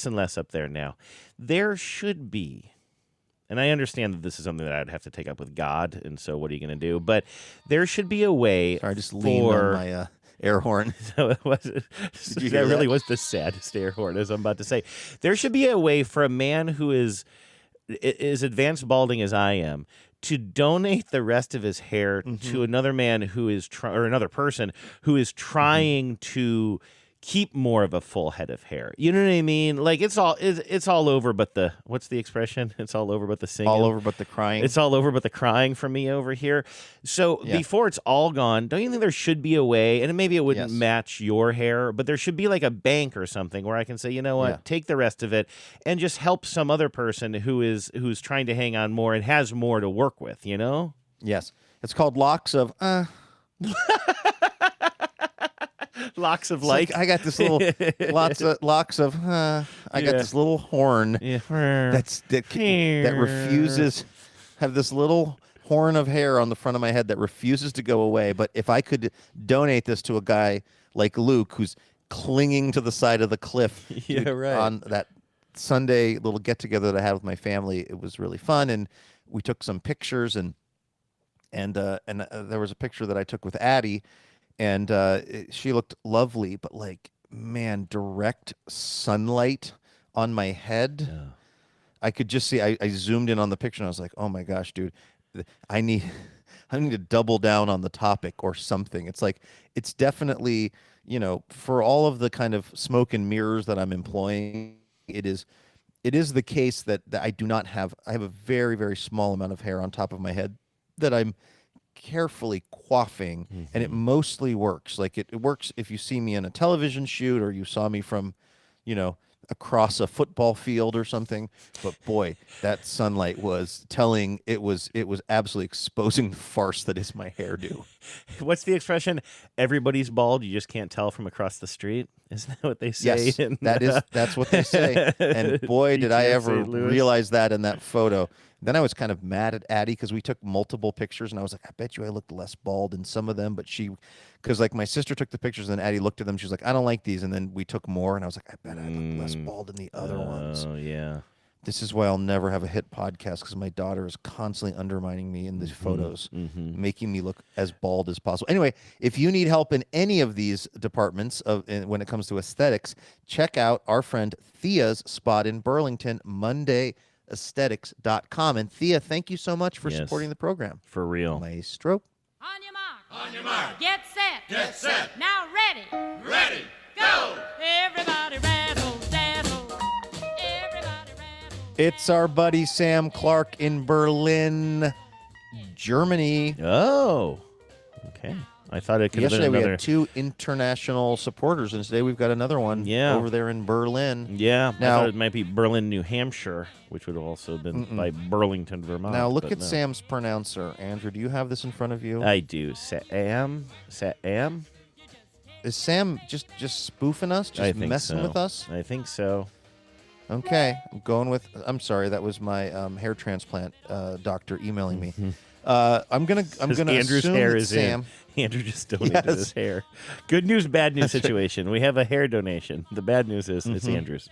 Speaker 18: and less up there now. There should be, and I understand that this is something that I'd have to take up with God, and so what are you going to do? But there should be a way.
Speaker 12: Sorry, I just leaned on my air horn.
Speaker 18: So it was. That really was the saddest air horn, as I'm about to say. There should be a way for a man who is advanced balding as I am to donate the rest of his hair to another man who is or another person who is trying to keep more of a full head of hair. You know what I mean? Like it's all over, but the what's the expression? It's all over, but the singing.
Speaker 12: All over, but the crying.
Speaker 18: It's all over, but the crying for me over here. So before it's all gone, don't you think there should be a way? And maybe it wouldn't match your hair, but there should be like a bank or something where I can say, you know what, take the rest of it and just help some other person who's trying to hang on more and has more to work with. You know?
Speaker 12: Yes, it's called locks of.
Speaker 18: Locks of like
Speaker 12: I got this little locks of I got this little horn that refuses have this little horn of hair on the front of my head that refuses to go away. But if I could donate this to a guy like Luke who's clinging to the side of the cliff on that Sunday little get together that I had with my family, it was really fun, and we took some pictures and there was a picture that I took with Addie. And she looked lovely, but like, man, direct sunlight on my head. Yeah. I could just see, I zoomed in on the picture and I was like, oh my gosh, dude, I need to double down on the topic or something. It's like, it's definitely, for all of the kind of smoke and mirrors that I'm employing, it is the case that I have a very, very small amount of hair on top of my head that I'm carefully quaffing, and it mostly works. Like it works if you see me in a television shoot or you saw me from, across a football field or something. But boy, that sunlight was telling. It was absolutely exposing the farce that is my hairdo.
Speaker 18: What's the expression? Everybody's bald. You just can't tell from across the street. Isn't that what they say?
Speaker 12: Yes, that's what they say. And boy, did I ever realize that in that photo. Then I was kind of mad at Addie because we took multiple pictures, and I was like, I bet you I looked less bald in some of them. But because like my sister took the pictures, and then Addie looked at them. She was like, I don't like these. And then we took more, and I was like, I bet I looked less bald in the other ones.
Speaker 18: Oh, yeah.
Speaker 12: This is why I'll never have a hit podcast, because my daughter is constantly undermining me in these photos, making me look as bald as possible. Anyway, if you need help in any of these departments when it comes to aesthetics, check out our friend Thea's spot in Burlington, mondayaesthetics.com. And Thea, thank you so much for supporting the program.
Speaker 18: For real.
Speaker 12: Maestro.
Speaker 25: On your mark. On your mark. Get set. Get set. Now ready. Ready. Go. Everybody rattle, dazzle. Everybody rattle.
Speaker 12: It's our buddy Sam Clark in Berlin, Germany.
Speaker 18: Oh, okay. I thought it could have been
Speaker 12: Yesterday
Speaker 18: another.
Speaker 12: we had 2 international supporters, and today we've got another one over there in Berlin.
Speaker 18: Yeah,
Speaker 12: now
Speaker 18: I thought it might be Berlin, New Hampshire, which would have also been by Burlington, Vermont.
Speaker 12: Now look at Sam's pronouncer. Andrew, do you have this in front of you?
Speaker 18: I do. Sam.
Speaker 12: Is Sam just spoofing us?
Speaker 18: I
Speaker 12: Just
Speaker 18: think
Speaker 12: messing
Speaker 18: so.
Speaker 12: with us?
Speaker 18: I think so.
Speaker 12: Okay, I'm going with. I'm sorry, that was my hair transplant doctor emailing me. I'm gonna
Speaker 18: Andrew's
Speaker 12: assume
Speaker 18: hair
Speaker 12: that
Speaker 18: is
Speaker 12: Sam.
Speaker 18: Andrew just donated his hair. Good news, bad news situation. We have a hair donation. The bad news is it's Andrew's.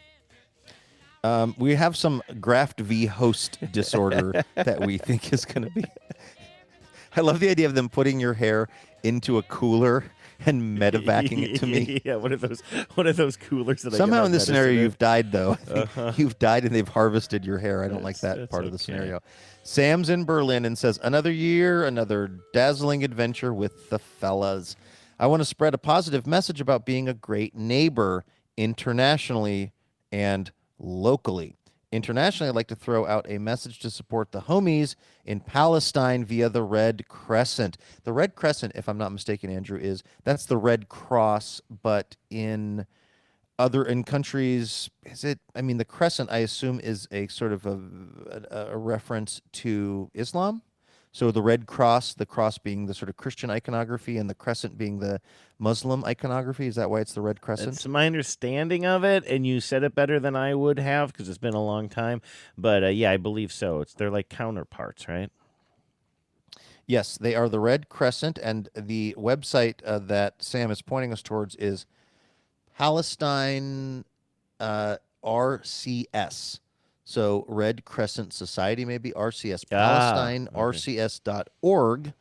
Speaker 12: We have some graft v host disorder that we think is going to be. I love the idea of them putting your hair into a cooler and medevacing it to me.
Speaker 18: Yeah, one of those coolers that
Speaker 12: Somehow in this scenario you've died, though. I think you've died and they've harvested your hair. I don't like that part of the scenario. Sam's in Berlin and says, another year, another dazzling adventure with the fellas. I want to spread a positive message about being a great neighbor internationally and locally. Internationally, I'd like to throw out a message to support the homies in Palestine via the Red Crescent. The Red Crescent, if I'm not mistaken, Andrew, that's the Red Cross, but in countries, the crescent, I assume, is a sort of a reference to Islam. So the Red Cross, the cross being the sort of Christian iconography and the crescent being the Muslim iconography. Is that why it's the Red Crescent?
Speaker 18: That's my understanding of it, and you said it better than I would have because it's been a long time. But yeah, I believe so. They're like counterparts, right?
Speaker 12: Yes, they are the Red Crescent, and the website that Sam is pointing us towards is Palestine RCS. So Red Crescent Society, maybe RCS, Palestine, RCS.org.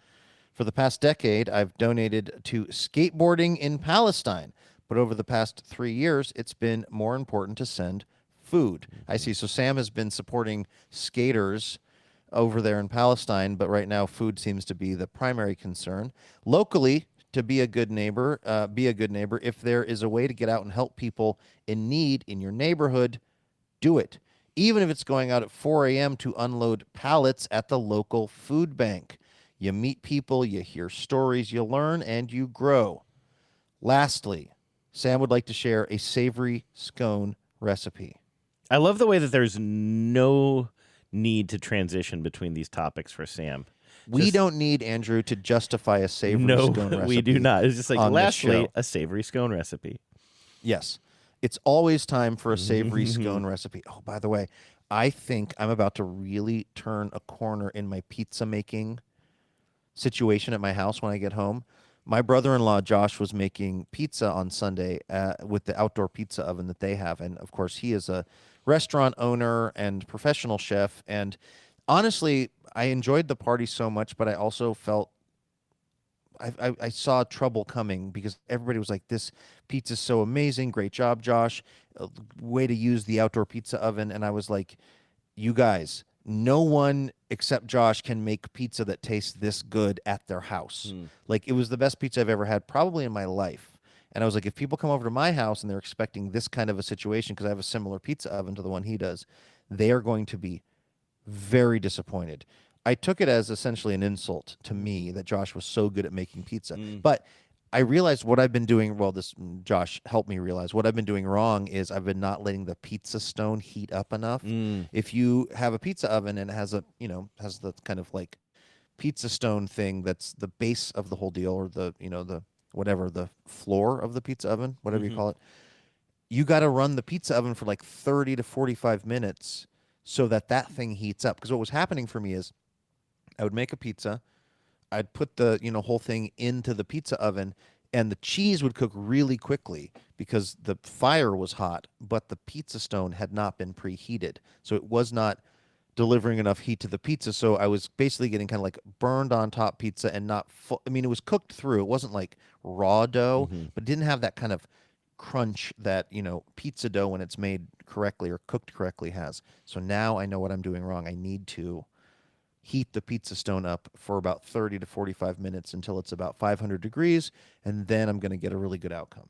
Speaker 12: For the past decade, I've donated to skateboarding in Palestine. But over the past 3 years, it's been more important to send food. I see. So Sam has been supporting skaters over there in Palestine, but right now food seems to be the primary concern. Locally, to be a good neighbor, if there is a way to get out and help people in need in your neighborhood, do it. Even if it's going out at 4 a.m. to unload pallets at the local food bank. You meet people, you hear stories, you learn, and you grow. Lastly, Sam would like to share a savory scone recipe.
Speaker 18: I love the way that there's no need to transition between these topics for Sam.
Speaker 12: We don't need, Andrew, to justify a savory scone recipe.
Speaker 18: We do not. It's just like, lastly,
Speaker 12: show.
Speaker 18: a savory scone recipe.
Speaker 12: Yes. It's always time for a savory scone recipe. Oh, by the way, I think I'm about to really turn a corner in my pizza making situation at my house when I get home. My brother-in-law, Josh, was making pizza on Sunday with the outdoor pizza oven that they have. And, of course, he is a restaurant owner and professional chef. And honestly, I enjoyed the party so much, but I also felt I saw trouble coming because everybody was like, this pizza's so amazing. Great job, Josh. Way to use the outdoor pizza oven. And I was like, you guys, no one except Josh can make pizza that tastes this good at their house. Like, it was the best pizza I've ever had probably in my life. And I was like, if people come over to my house and they're expecting this kind of a situation, because I have a similar pizza oven to the one he does, they are going to be very disappointed. I took it as essentially an insult to me that Josh was so good at making pizza. But I realized what I've been doing, Josh helped me realize what I've been doing wrong is I've been not letting the pizza stone heat up enough. If you have a pizza oven and it has has the kind of like pizza stone thing that's the base of the whole deal, or the the floor of the pizza oven, whatever you call it, you got to run the pizza oven for like 30 to 45 minutes so that thing heats up. Because what was happening for me is I would make a pizza, I'd put the whole thing into the pizza oven, and the cheese would cook really quickly because the fire was hot, but the pizza stone had not been preheated, so it was not delivering enough heat to the pizza. So I was basically getting kind of like burned on top pizza and not full. I mean, it was cooked through. It wasn't like raw dough, but it didn't have that kind of crunch that pizza dough when it's made correctly or cooked correctly has. So now I know what I'm doing wrong. I need to heat the pizza stone up for about 30 to 45 minutes until it's about 500 degrees, and then I'm going to get a really good outcome.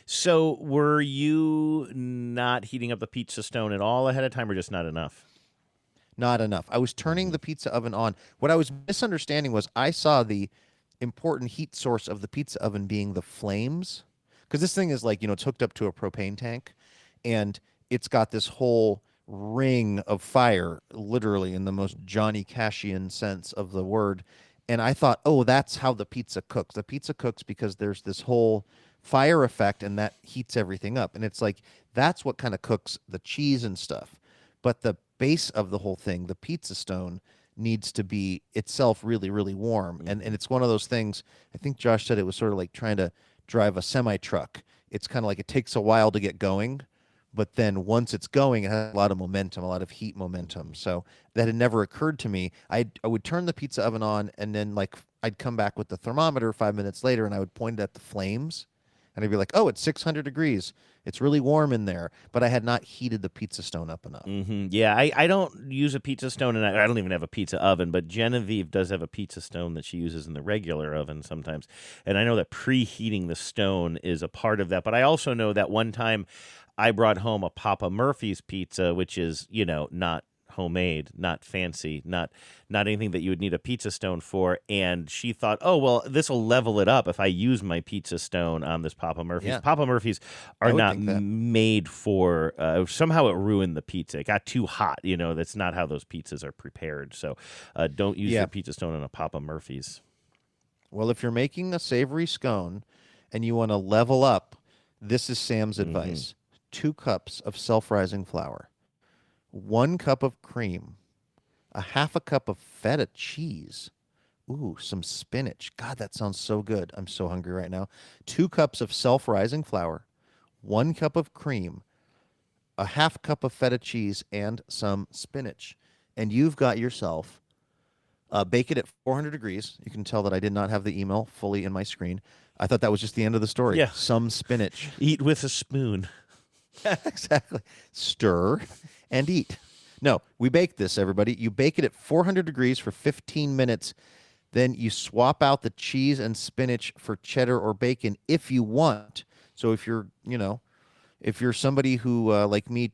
Speaker 18: So were you not heating up the pizza stone at all ahead of time, or just not enough?
Speaker 12: Not enough. I was turning the pizza oven on. What I was misunderstanding was I saw the important heat source of the pizza oven being the flames, because this thing is like, it's hooked up to a propane tank, and it's got this whole ring of fire, literally in the most Johnny Cashian sense of the word. And I thought, oh, that's how the pizza cooks. The pizza cooks because there's this whole fire effect, and that heats everything up. And it's like that's what kind of cooks the cheese and stuff. But the base of the whole thing, the pizza stone, needs to be itself really, really warm. And it's one of those things, I think Josh said it was sort of like trying to drive a semi-truck. It's kind of like it takes a while to get going, but then once it's going, it has a lot of momentum, a lot of heat momentum. So that had never occurred to me. I would turn the pizza oven on, and then like I'd come back with the thermometer 5 minutes later, and I would point it at the flames, and I'd be like, oh, it's 600 degrees. It's really warm in there, but I had not heated the pizza stone up enough.
Speaker 18: Yeah, I don't use a pizza stone, and I don't even have a pizza oven, but Genevieve does have a pizza stone that she uses in the regular oven sometimes. And I know that preheating the stone is a part of that, but I also know that one time I brought home a Papa Murphy's pizza, which is, not homemade, not fancy, not anything that you would need a pizza stone for. And she thought, oh, well, this will level it up if I use my pizza stone on this Papa Murphy's.
Speaker 12: Yeah.
Speaker 18: Papa Murphy's are not made for, somehow it ruined the pizza. It got too hot. That's not how those pizzas are prepared. So don't use your pizza stone on a Papa Murphy's.
Speaker 12: Well, if you're making a savory scone and you want to level up, this is Sam's advice. 2 cups of self-rising flour, 1 cup of cream, a half a cup of feta cheese. Ooh, some spinach. God, that sounds so good. I'm so hungry right now. 2 cups of self-rising flour, 1 cup of cream, a half cup of feta cheese, and some spinach. And you've got yourself, bake it at 400 degrees. You can tell that I did not have the email fully in my screen. I thought that was just the end of the story.
Speaker 18: Yeah.
Speaker 12: Some spinach.
Speaker 18: Eat with a spoon.
Speaker 12: Exactly. Stir and eat. No, we bake this, everybody. You bake it at 400 degrees for 15 minutes. Then you swap out the cheese and spinach for cheddar or bacon if you want. So if you're somebody who, like me,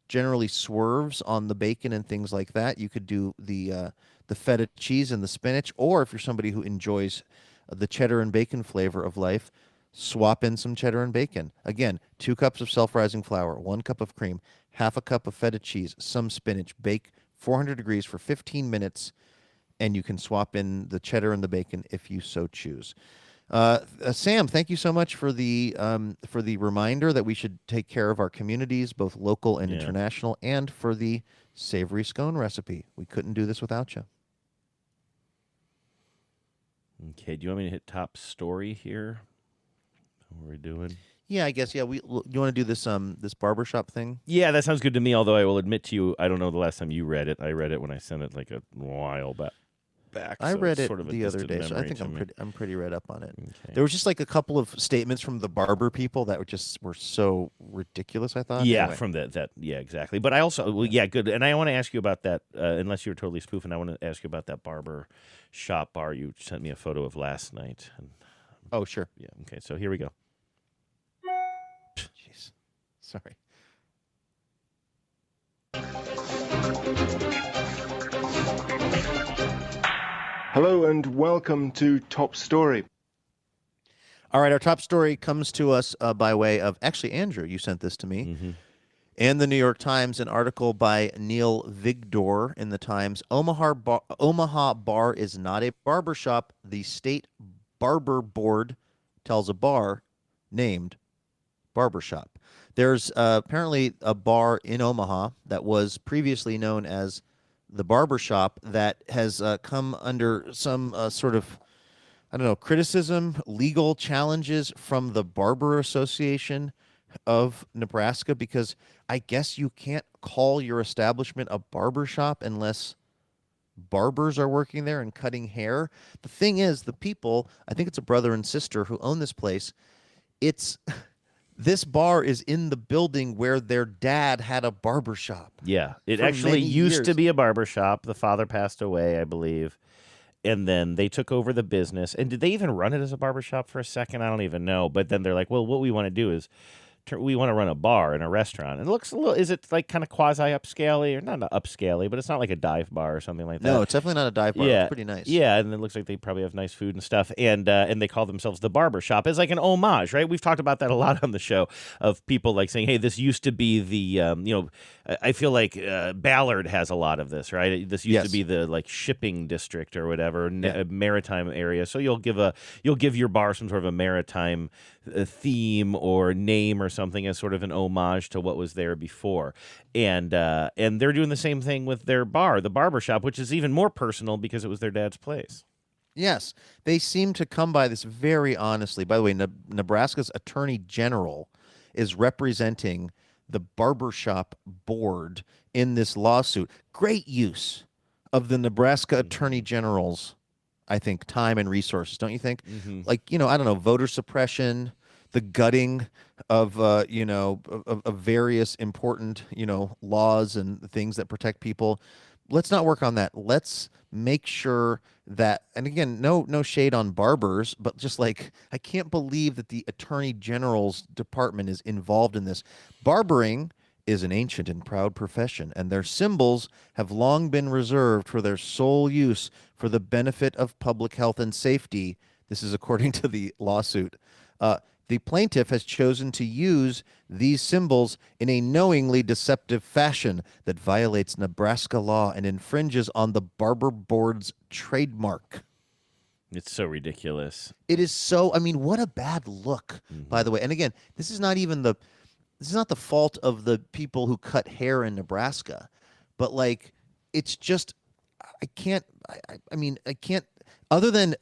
Speaker 12: generally swerves on the bacon and things like that, you could do the feta cheese and the spinach. Or if you're somebody who enjoys the cheddar and bacon flavor of life, swap in some cheddar and bacon. Again, 2 cups of self-rising flour, 1 cup of cream, half a cup of feta cheese, some spinach. Bake 400 degrees for 15 minutes, and you can swap in the cheddar and the bacon if you so choose. Sam, thank you so much for the reminder that we should take care of our communities, both local and international, and for the savory scone recipe. We couldn't do this without you.
Speaker 18: Okay, do you want me to hit top story here? What are we doing?
Speaker 12: Yeah, I guess. Yeah, you want to do this this barbershop thing?
Speaker 18: Yeah, that sounds good to me. Although I will admit to you, I don't know the last time you read it. I read it when I sent it like a while back.
Speaker 12: I read it
Speaker 18: sort of
Speaker 12: the other day, so I think I'm pretty read up on it.
Speaker 18: Okay.
Speaker 12: There was just like a couple of statements from the barber people that were so ridiculous. I thought.
Speaker 18: Yeah,
Speaker 12: anyway.
Speaker 18: from that. Yeah, exactly. But I also, good. And I want to ask you about that. Unless you were totally spoofing, I want to ask you about that barber shop bar you sent me a photo of last night.
Speaker 12: Oh, sure.
Speaker 18: Yeah. Okay. So here we go.
Speaker 12: Jeez. Sorry.
Speaker 1: Hello and welcome to Top Story.
Speaker 12: All right, our top story comes to us by way of, actually, Andrew, you sent this to me, and the New York Times, an article by Neil Vigdor in the Times. Omaha bar is not a barbershop. The state barber board tells a bar named Barbershop. There's apparently a bar in Omaha that was previously known as the Barbershop that has come under some sort of, criticism, legal challenges from the Barber Association of Nebraska, because I guess you can't call your establishment a barbershop unless barbers are working there and cutting hair. The thing is, the people, I think it's a brother and sister who own this place, this bar is in the building where their dad had a barbershop.
Speaker 18: Yeah, it actually used to be a barbershop. The father passed away, I believe. And then they took over the business. And did they even run it as a barbershop for a second? I don't even know. But then they're like, well, what we want to do is we want to run a bar and a restaurant. And it looks a little, is it like kind of quasi-upscale-y? Or not upscale-y, but it's not like a dive bar or something like that.
Speaker 12: No, it's definitely not a dive bar.
Speaker 18: Yeah.
Speaker 12: It's pretty nice.
Speaker 18: Yeah, and it looks like they probably have nice food and stuff. And they call themselves the Barbershop. It's like an homage, right? We've talked about that a lot on the show, of people like saying, hey, this used to be the, I feel like Ballard has a lot of this, right? This used to be the like shipping district or whatever, maritime area. So you'll give your bar some sort of a maritime theme or name or something as sort of an homage to what was there before. And they're doing the same thing with their bar, the Barbershop, which is even more personal because it was their dad's place.
Speaker 12: Yes, they seem to come by this very honestly. By the way, Nebraska's Attorney General is representing the Barbershop board in this lawsuit. Great use of the Nebraska Attorney General's, I think, time and resources, don't you think?
Speaker 18: Mm-hmm.
Speaker 12: Like, I don't know, voter suppression, the gutting of, of various important, laws and things that protect people. Let's not work on that. Let's make sure that, and again, no shade on barbers, but just like, I can't believe that the Attorney General's department is involved in this. Barbering is an ancient and proud profession, and their symbols have long been reserved for their sole use for the benefit of public health and safety. This is according to the lawsuit. The plaintiff has chosen to use these symbols in a knowingly deceptive fashion that violates Nebraska law and infringes on the Barber Board's trademark.
Speaker 18: It's so ridiculous.
Speaker 12: It is so, what a bad look, by the way. And again, this is not the fault of the people who cut hair in Nebraska, but it's just, I can't, other than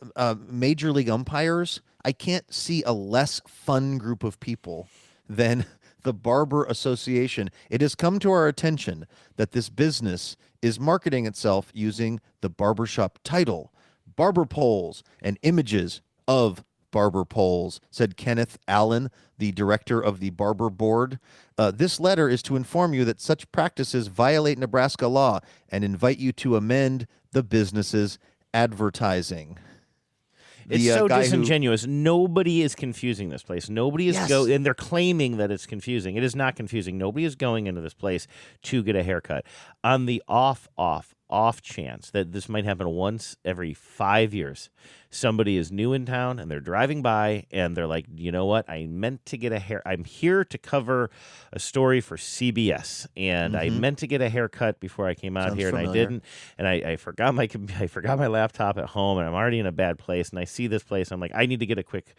Speaker 12: major league umpires, I can't see a less fun group of people than the Barber Association. It has come to our attention that this business is marketing itself using the Barbershop title, barber poles, and images of barber poles, said Kenneth Allen, the director of the Barber Board. This letter is to inform you that such practices violate Nebraska law and invite you to amend the business's advertising.
Speaker 18: It's so disingenuous. Nobody is confusing this place. Nobody is and they're claiming that it's confusing. It is not confusing. Nobody is going into this place to get a haircut. On the off chance that this might happen once every 5 years, somebody is new in town and they're driving by and they're like, you know what? I meant to get a hair. I'm here to cover a story for CBS, and I meant to get a haircut before I came out here,
Speaker 12: familiar.
Speaker 18: and I didn't. And I forgot my laptop at home, and I'm already in a bad place. And I see this place. I'm like, I need to get a quick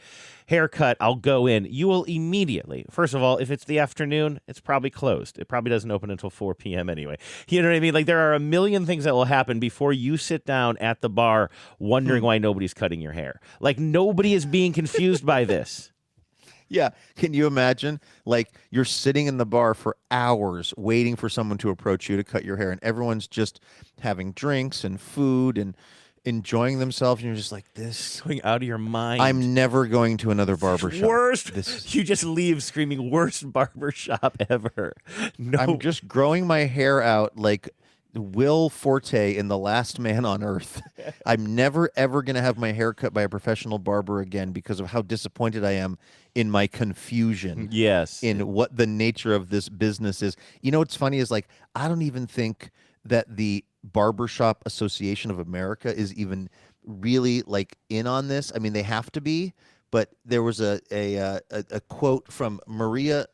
Speaker 18: haircut. I'll go in. You will immediately. First of all, if it's the afternoon, it's probably closed. It probably doesn't open until 4 p.m. anyway. You know what I mean? Like, there are a million things that will happen before you sit down at the bar wondering why nobody's cutting your hair. Like, nobody is being confused by this.
Speaker 12: Yeah. Can you imagine? Like, you're sitting in the bar for hours waiting for someone to approach you to cut your hair, and everyone's just having drinks and food and enjoying themselves, and you're just like, this
Speaker 18: going out of your mind.
Speaker 12: I'm never going to another barbershop.
Speaker 18: Worst. You just leave screaming, worst barbershop ever. No.
Speaker 12: I'm just growing my hair out like Will Forte in The Last Man on Earth. I'm never, ever going to have my hair cut by a professional barber again because of how disappointed I am in my confusion.
Speaker 18: Yes.
Speaker 12: In what the nature of this business is. You know what's funny is, like, I don't even think that the Barbershop Association of America is even really, like, in on this. I mean, they have to be, but there was a quote from Maria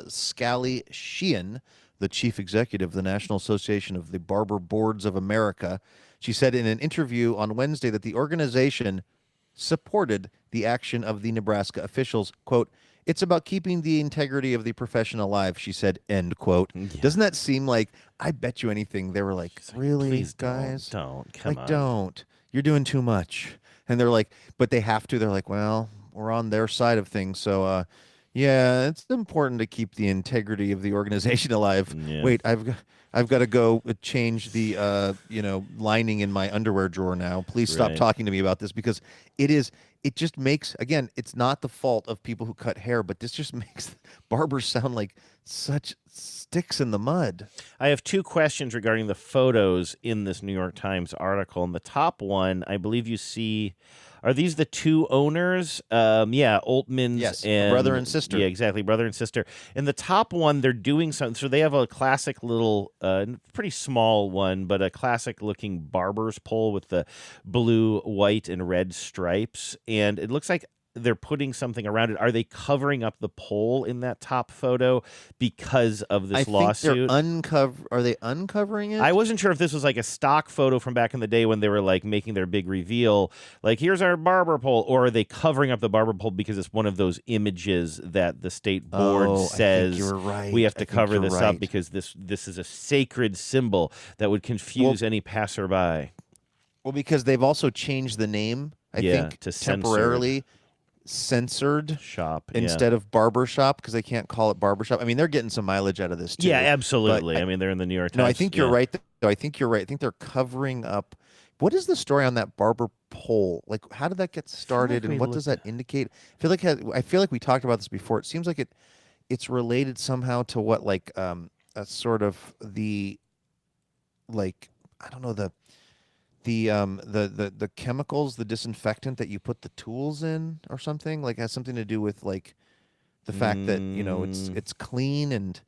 Speaker 12: Scally Sheehan, the chief executive of the National Association of the Barber Boards of America. She said in an interview on Wednesday that the organization supported the action of the Nebraska officials. Quote, "It's about keeping the integrity of the profession alive," she said, end quote. Yeah. Doesn't that seem like, I bet you anything, they were like, really,
Speaker 18: please
Speaker 12: guys?
Speaker 18: Don't. Come on.
Speaker 12: Don't. You're doing too much. And they're like, but they have to. They're like, well, we're on their side of things, so yeah, it's important to keep the integrity of the organization alive.
Speaker 18: Yeah.
Speaker 12: Wait, I've got to go change the lining in my underwear drawer now. Please stop talking to me about this, because it just makes, again, it's not the fault of people who cut hair, but this just makes barbers sound like such sticks in the mud.
Speaker 18: I have two questions regarding the photos in this New York Times article. And the top one, I believe you see, are these the two owners? Oltmans.
Speaker 12: Yes,
Speaker 18: and
Speaker 12: brother and sister.
Speaker 18: Yeah, exactly, brother and sister. In the top one, they're doing something. So they have a classic little, pretty small one, but a classic-looking barber's pole with the blue, white, and red stripes. And it looks like they're putting something around it. Are they covering up the pole in that top photo because of this lawsuit?
Speaker 12: Are they uncovering it?
Speaker 18: I wasn't sure if this was like a stock photo from back in the day when they were like making their big reveal, like here's our barber pole, or are they covering up the barber pole because it's one of those images that the state board says we have to cover this up because this is a sacred symbol that would confuse any passerby.
Speaker 12: Well, because they've also changed the name, I think,
Speaker 18: to
Speaker 12: temporarily. Censored
Speaker 18: shop
Speaker 12: instead of Barbershop, because they can't call it Barbershop. I mean, they're getting some mileage out of this too.
Speaker 18: Yeah, absolutely. I mean, they're in the New York Times.
Speaker 12: No, I think you're right. I think you're right. I think they're covering up. What is the story on that barber pole? Like, how did that get started, and what does that indicate? I feel like we talked about this before. It seems like it's related somehow to what, like, a sort of the, like, I don't know, the chemicals, the disinfectant that you put the tools in or something, like has something to do with like the fact that, you know, it's clean and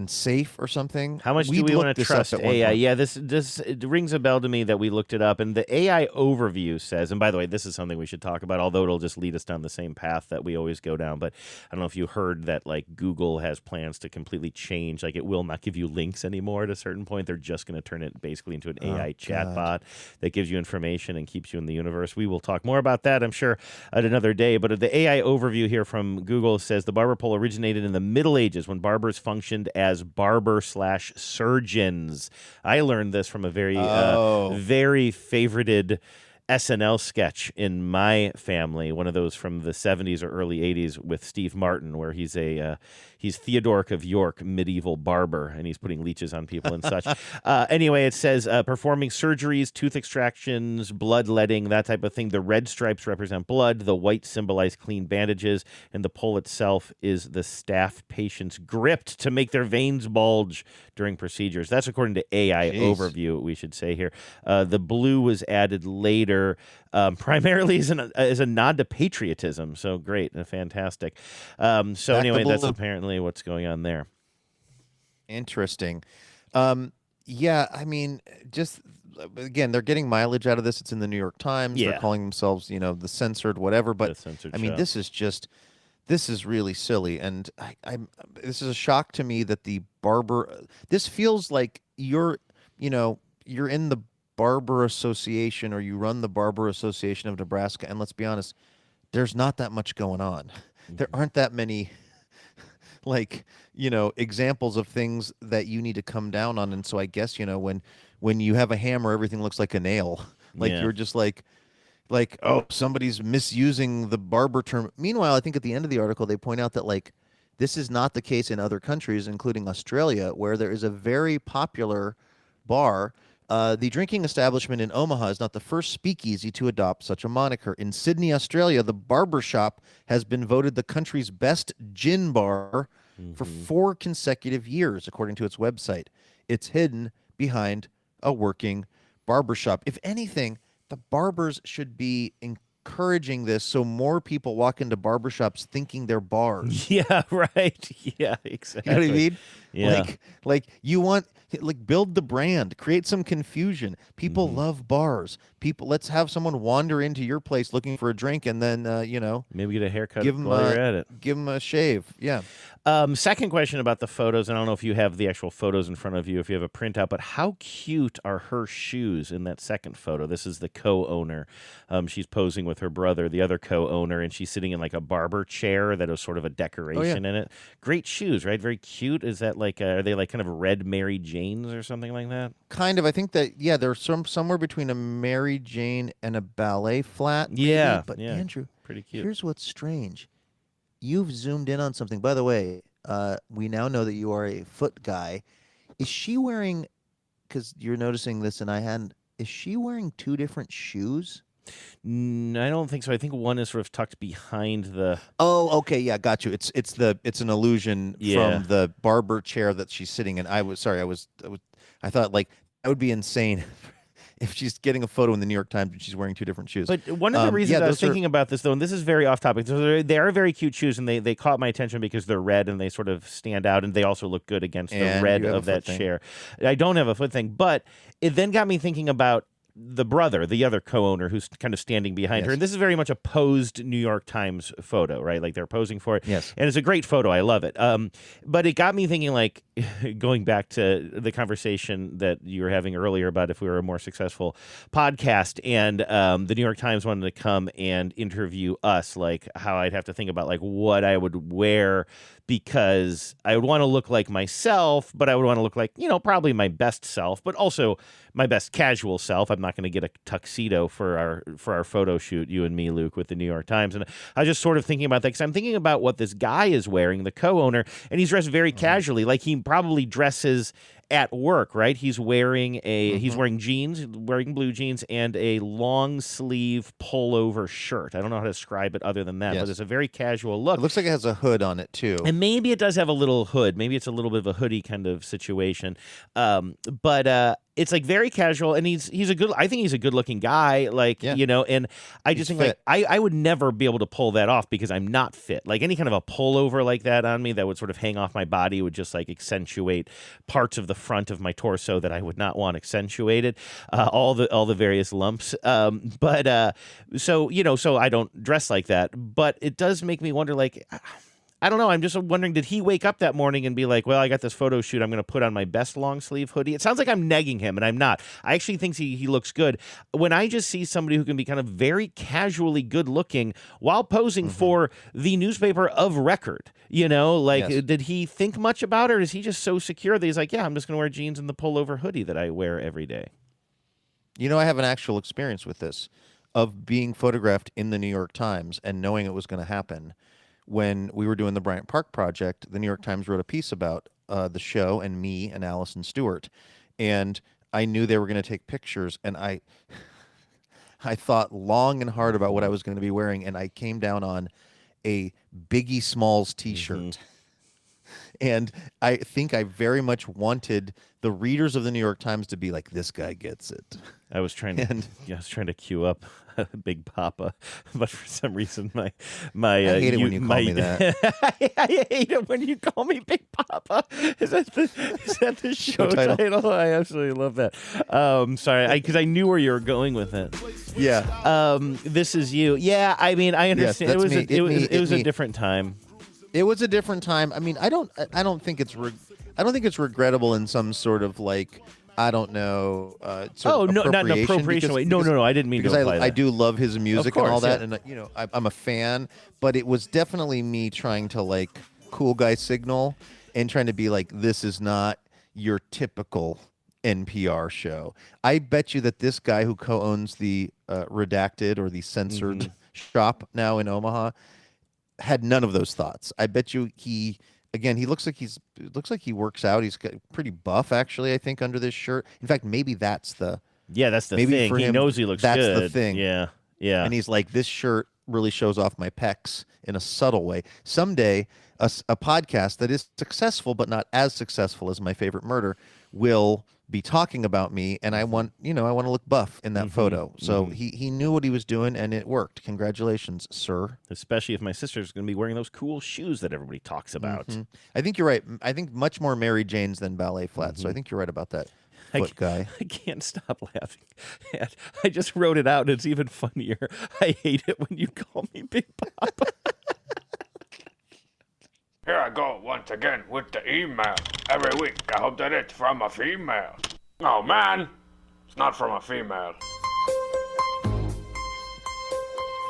Speaker 12: safe or something.
Speaker 18: How much do we want to trust AI? Yeah, this it rings a bell to me that we looked it up, and the AI overview says, and by the way, this is something we should talk about, although it'll just lead us down the same path that we always go down. But I don't know if you heard that like Google has plans to completely change, like it will not give you links anymore at a certain point. They're just going to turn it basically into an AI chatbot that gives you information and keeps you in the universe. We will talk more about that, I'm sure, at another day. But the AI overview here from Google says the barber pole originated in the Middle Ages when barbers functioned as barber/surgeons. I learned this from a very favorited SNL sketch in my family, one of those from the 70s or early 80s with Steve Martin, where he's Theodoric of York, medieval barber, and he's putting leeches on people and such. Anyway, it says performing surgeries, tooth extractions, bloodletting, that type of thing. The red stripes represent blood, the white symbolize clean bandages, and the pole itself is the staff patients gripped to make their veins bulge during procedures. That's according to AI overview, we should say here. The blue was added later, primarily as a nod to patriotism. So great, fantastic. Anyway, that's apparently what's going on there.
Speaker 12: Interesting. Yeah, I mean, just again, they're getting mileage out of this. It's in the New York Times.
Speaker 18: Yeah.
Speaker 12: They're calling themselves, you know, the censored whatever. But I mean,
Speaker 18: shop.
Speaker 12: this is really silly, and this is a shock to me that the barber. This feels like you're in the Barber Association, or you run the Barber Association of Nebraska, and let's be honest, there's not that much going on. Mm-hmm. There aren't that many examples of things that you need to come down on. And so I guess, when you have a hammer, everything looks like a nail. You're just like, oh, somebody's misusing the barber term. Meanwhile, I think at the end of the article, they point out that this is not the case in other countries, including Australia, where there is a very popular bar. The drinking establishment in Omaha is not the first speakeasy to adopt such a moniker. In Sydney, Australia, the Barbershop has been voted the country's best gin bar for 4 consecutive years, according to its website. It's hidden behind a working barbershop. If anything, the barbers should be encouraging this so more people walk into barbershops thinking they're bars.
Speaker 18: Yeah, right. Yeah, exactly.
Speaker 12: You know what I mean?
Speaker 18: Yeah.
Speaker 12: You want... build the brand, create some confusion. People love bars. Let's have someone wander into your place looking for a drink, and then
Speaker 18: maybe get a haircut while you're at it.
Speaker 12: Give them a shave. Yeah.
Speaker 18: Second question about the photos. I don't know if you have the actual photos in front of you, if you have a printout, but how cute are her shoes in that second photo? This is the co-owner. She's posing with her brother, the other co-owner, and she's sitting in like a barber chair that is sort of a decoration in it. Great shoes, right? Very cute. Is that are they like kind of red Mary Janes or something like that?
Speaker 12: Kind of. I think that, they're somewhere between a Mary Jane and a ballet flat. Maybe.
Speaker 18: Yeah.
Speaker 12: But
Speaker 18: yeah.
Speaker 12: Andrew,
Speaker 18: pretty cute.
Speaker 12: Here's what's strange. You've zoomed in on something. By the way, we now know that you are a foot guy. Is she wearing, because you're noticing this and I hadn't, is she wearing 2 different shoes?
Speaker 18: I don't think so. I think one is sort of tucked behind the...
Speaker 12: Oh, okay. Yeah, got you. It's an illusion from the barber chair that she's sitting in. I thought that would be insane if she's getting a photo in the New York Times and she's wearing 2 different shoes.
Speaker 18: But one of the reasons I was thinking about this, though, and this is very off topic, they are very cute shoes, and they caught my attention because they're red and they sort of stand out, and they also look good against the red of that chair. I don't have a foot thing, but it then got me thinking about the brother, the other co-owner, who's kind of standing behind her. And this is very much a posed New York Times photo, right? Like they're posing for it.
Speaker 12: Yes.
Speaker 18: And it's a great photo. I love it. But it got me thinking, like, going back to the conversation that you were having earlier about if we were a more successful podcast, and the New York Times wanted to come and interview us, like how I'd have to think about like what I would wear, because I would want to look like myself, but I would want to look like, probably my best self, but also my best casual self. I'm not going to get a tuxedo for our photo shoot, you and me, Luke, with the New York Times. And I was just sort of thinking about that because I'm thinking about what this guy is wearing, the co-owner, and he's dressed very casually, like he probably dresses at work, right? He's wearing he's wearing jeans, wearing blue jeans, and a long sleeve pullover shirt. I don't know how to describe it other than that, but it's a very casual look.
Speaker 12: It looks like it has a hood on it too.
Speaker 18: And maybe it does have a little hood. Maybe it's a little bit of a hoodie kind of situation. But it's like very casual, and I think he's a good looking guy, like, and I just think like I would never be able to pull that off because I'm not fit. Like any kind of a pullover like that on me that would sort of hang off my body would just like accentuate parts of the front of my torso that I would not want accentuated, all the various lumps. So I don't dress like that, but it does make me wonder, like, I don't know. I'm just wondering, did he wake up that morning and be like, well, I got this photo shoot. I'm going to put on my best long sleeve hoodie. It sounds like I'm negging him, and I'm not. I actually think he looks good. When I just see somebody who can be kind of very casually good looking while posing for the newspaper of record, did he think much about it, or is he just so secure that he's like, yeah, I'm just going to wear jeans and the pullover hoodie that I wear every day?
Speaker 12: I have an actual experience with this, of being photographed in the New York Times and knowing it was going to happen. When we were doing the Bryant Park project, the New York Times wrote a piece about the show and me and Allison Stewart. And I knew they were going to take pictures, and I thought long and hard about what I was going to be wearing, and I came down on a Biggie Smalls t-shirt. And I think I very much wanted the readers of the New York Times to be like, this guy gets it.
Speaker 18: I was trying to queue up Big Poppa, but for some reason I hate it when you call me that. I hate it when you call me Big Poppa. Is that the show title? I absolutely love that. Sorry, because I knew where you were going with it.
Speaker 12: Yeah.
Speaker 18: This is you. Yeah. I mean, I understand.
Speaker 12: Yes,
Speaker 18: it was a different time.
Speaker 12: It was a different time. I mean, I don't think it's regrettable in some sort of like, I don't know.
Speaker 18: Not an appropriation way. No. I didn't mean to apply that.
Speaker 12: I do love his music and all that,
Speaker 18: yeah.
Speaker 12: and I'm a fan. But it was definitely me trying to like cool guy signal and trying to be like, this is not your typical NPR show. I bet you that this guy who co-owns the redacted or the censored shop now in Omaha had none of those thoughts. I bet you he looks like he works out. He's pretty buff, actually, I think, under this shirt. In fact, maybe that's the
Speaker 18: thing. He knows he looks
Speaker 12: good. That's the thing.
Speaker 18: Yeah.
Speaker 12: And he's like, this shirt really shows off my pecs in a subtle way. Someday, a podcast that is successful but not as successful as My Favorite Murder will be talking about me, and I want to look buff in that photo. So he knew what he was doing, and it worked. Congratulations, sir.
Speaker 18: Especially if my sister's going to be wearing those cool shoes that everybody talks about.
Speaker 12: I think you're right. I think much more Mary Jane's than ballet flats. So I think you're right about that. Foot guy.
Speaker 18: I can't stop laughing. I just wrote it out, and it's even funnier. I hate it when you call me Big Poppa.
Speaker 2: Here I go once again with the email. Every week, I hope that it's from a female. Oh man, it's not from a female.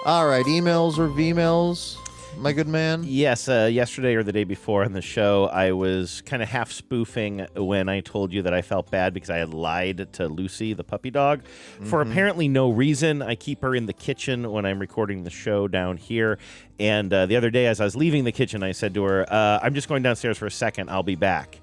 Speaker 12: All right, emails or V-mails, my good man?
Speaker 18: Yes, yesterday or the day before on the show, I was kind of half spoofing when I told you that I felt bad because I had lied to Lucy, the puppy dog, for apparently no reason. I keep her in the kitchen when I'm recording the show down here. And the other day, as I was leaving the kitchen, I said to her, I'm just going downstairs for a second. I'll be back.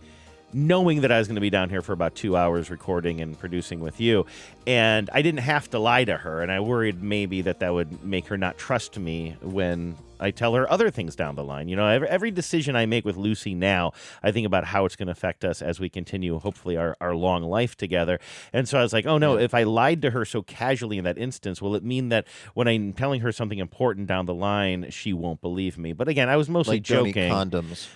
Speaker 18: Knowing that I was going to be down here for about 2 hours recording and producing with you. And I didn't have to lie to her. And I worried maybe that would make her not trust me when I tell her other things down the line. You know, every decision I make with Lucy now, I think about how it's going to affect us as we continue, hopefully, our long life together. And so I was like, oh, no, if I lied to her so casually in that instance, will it mean that when I'm telling her something important down the line, she won't believe me? But again, I was mostly joking.
Speaker 12: Condoms.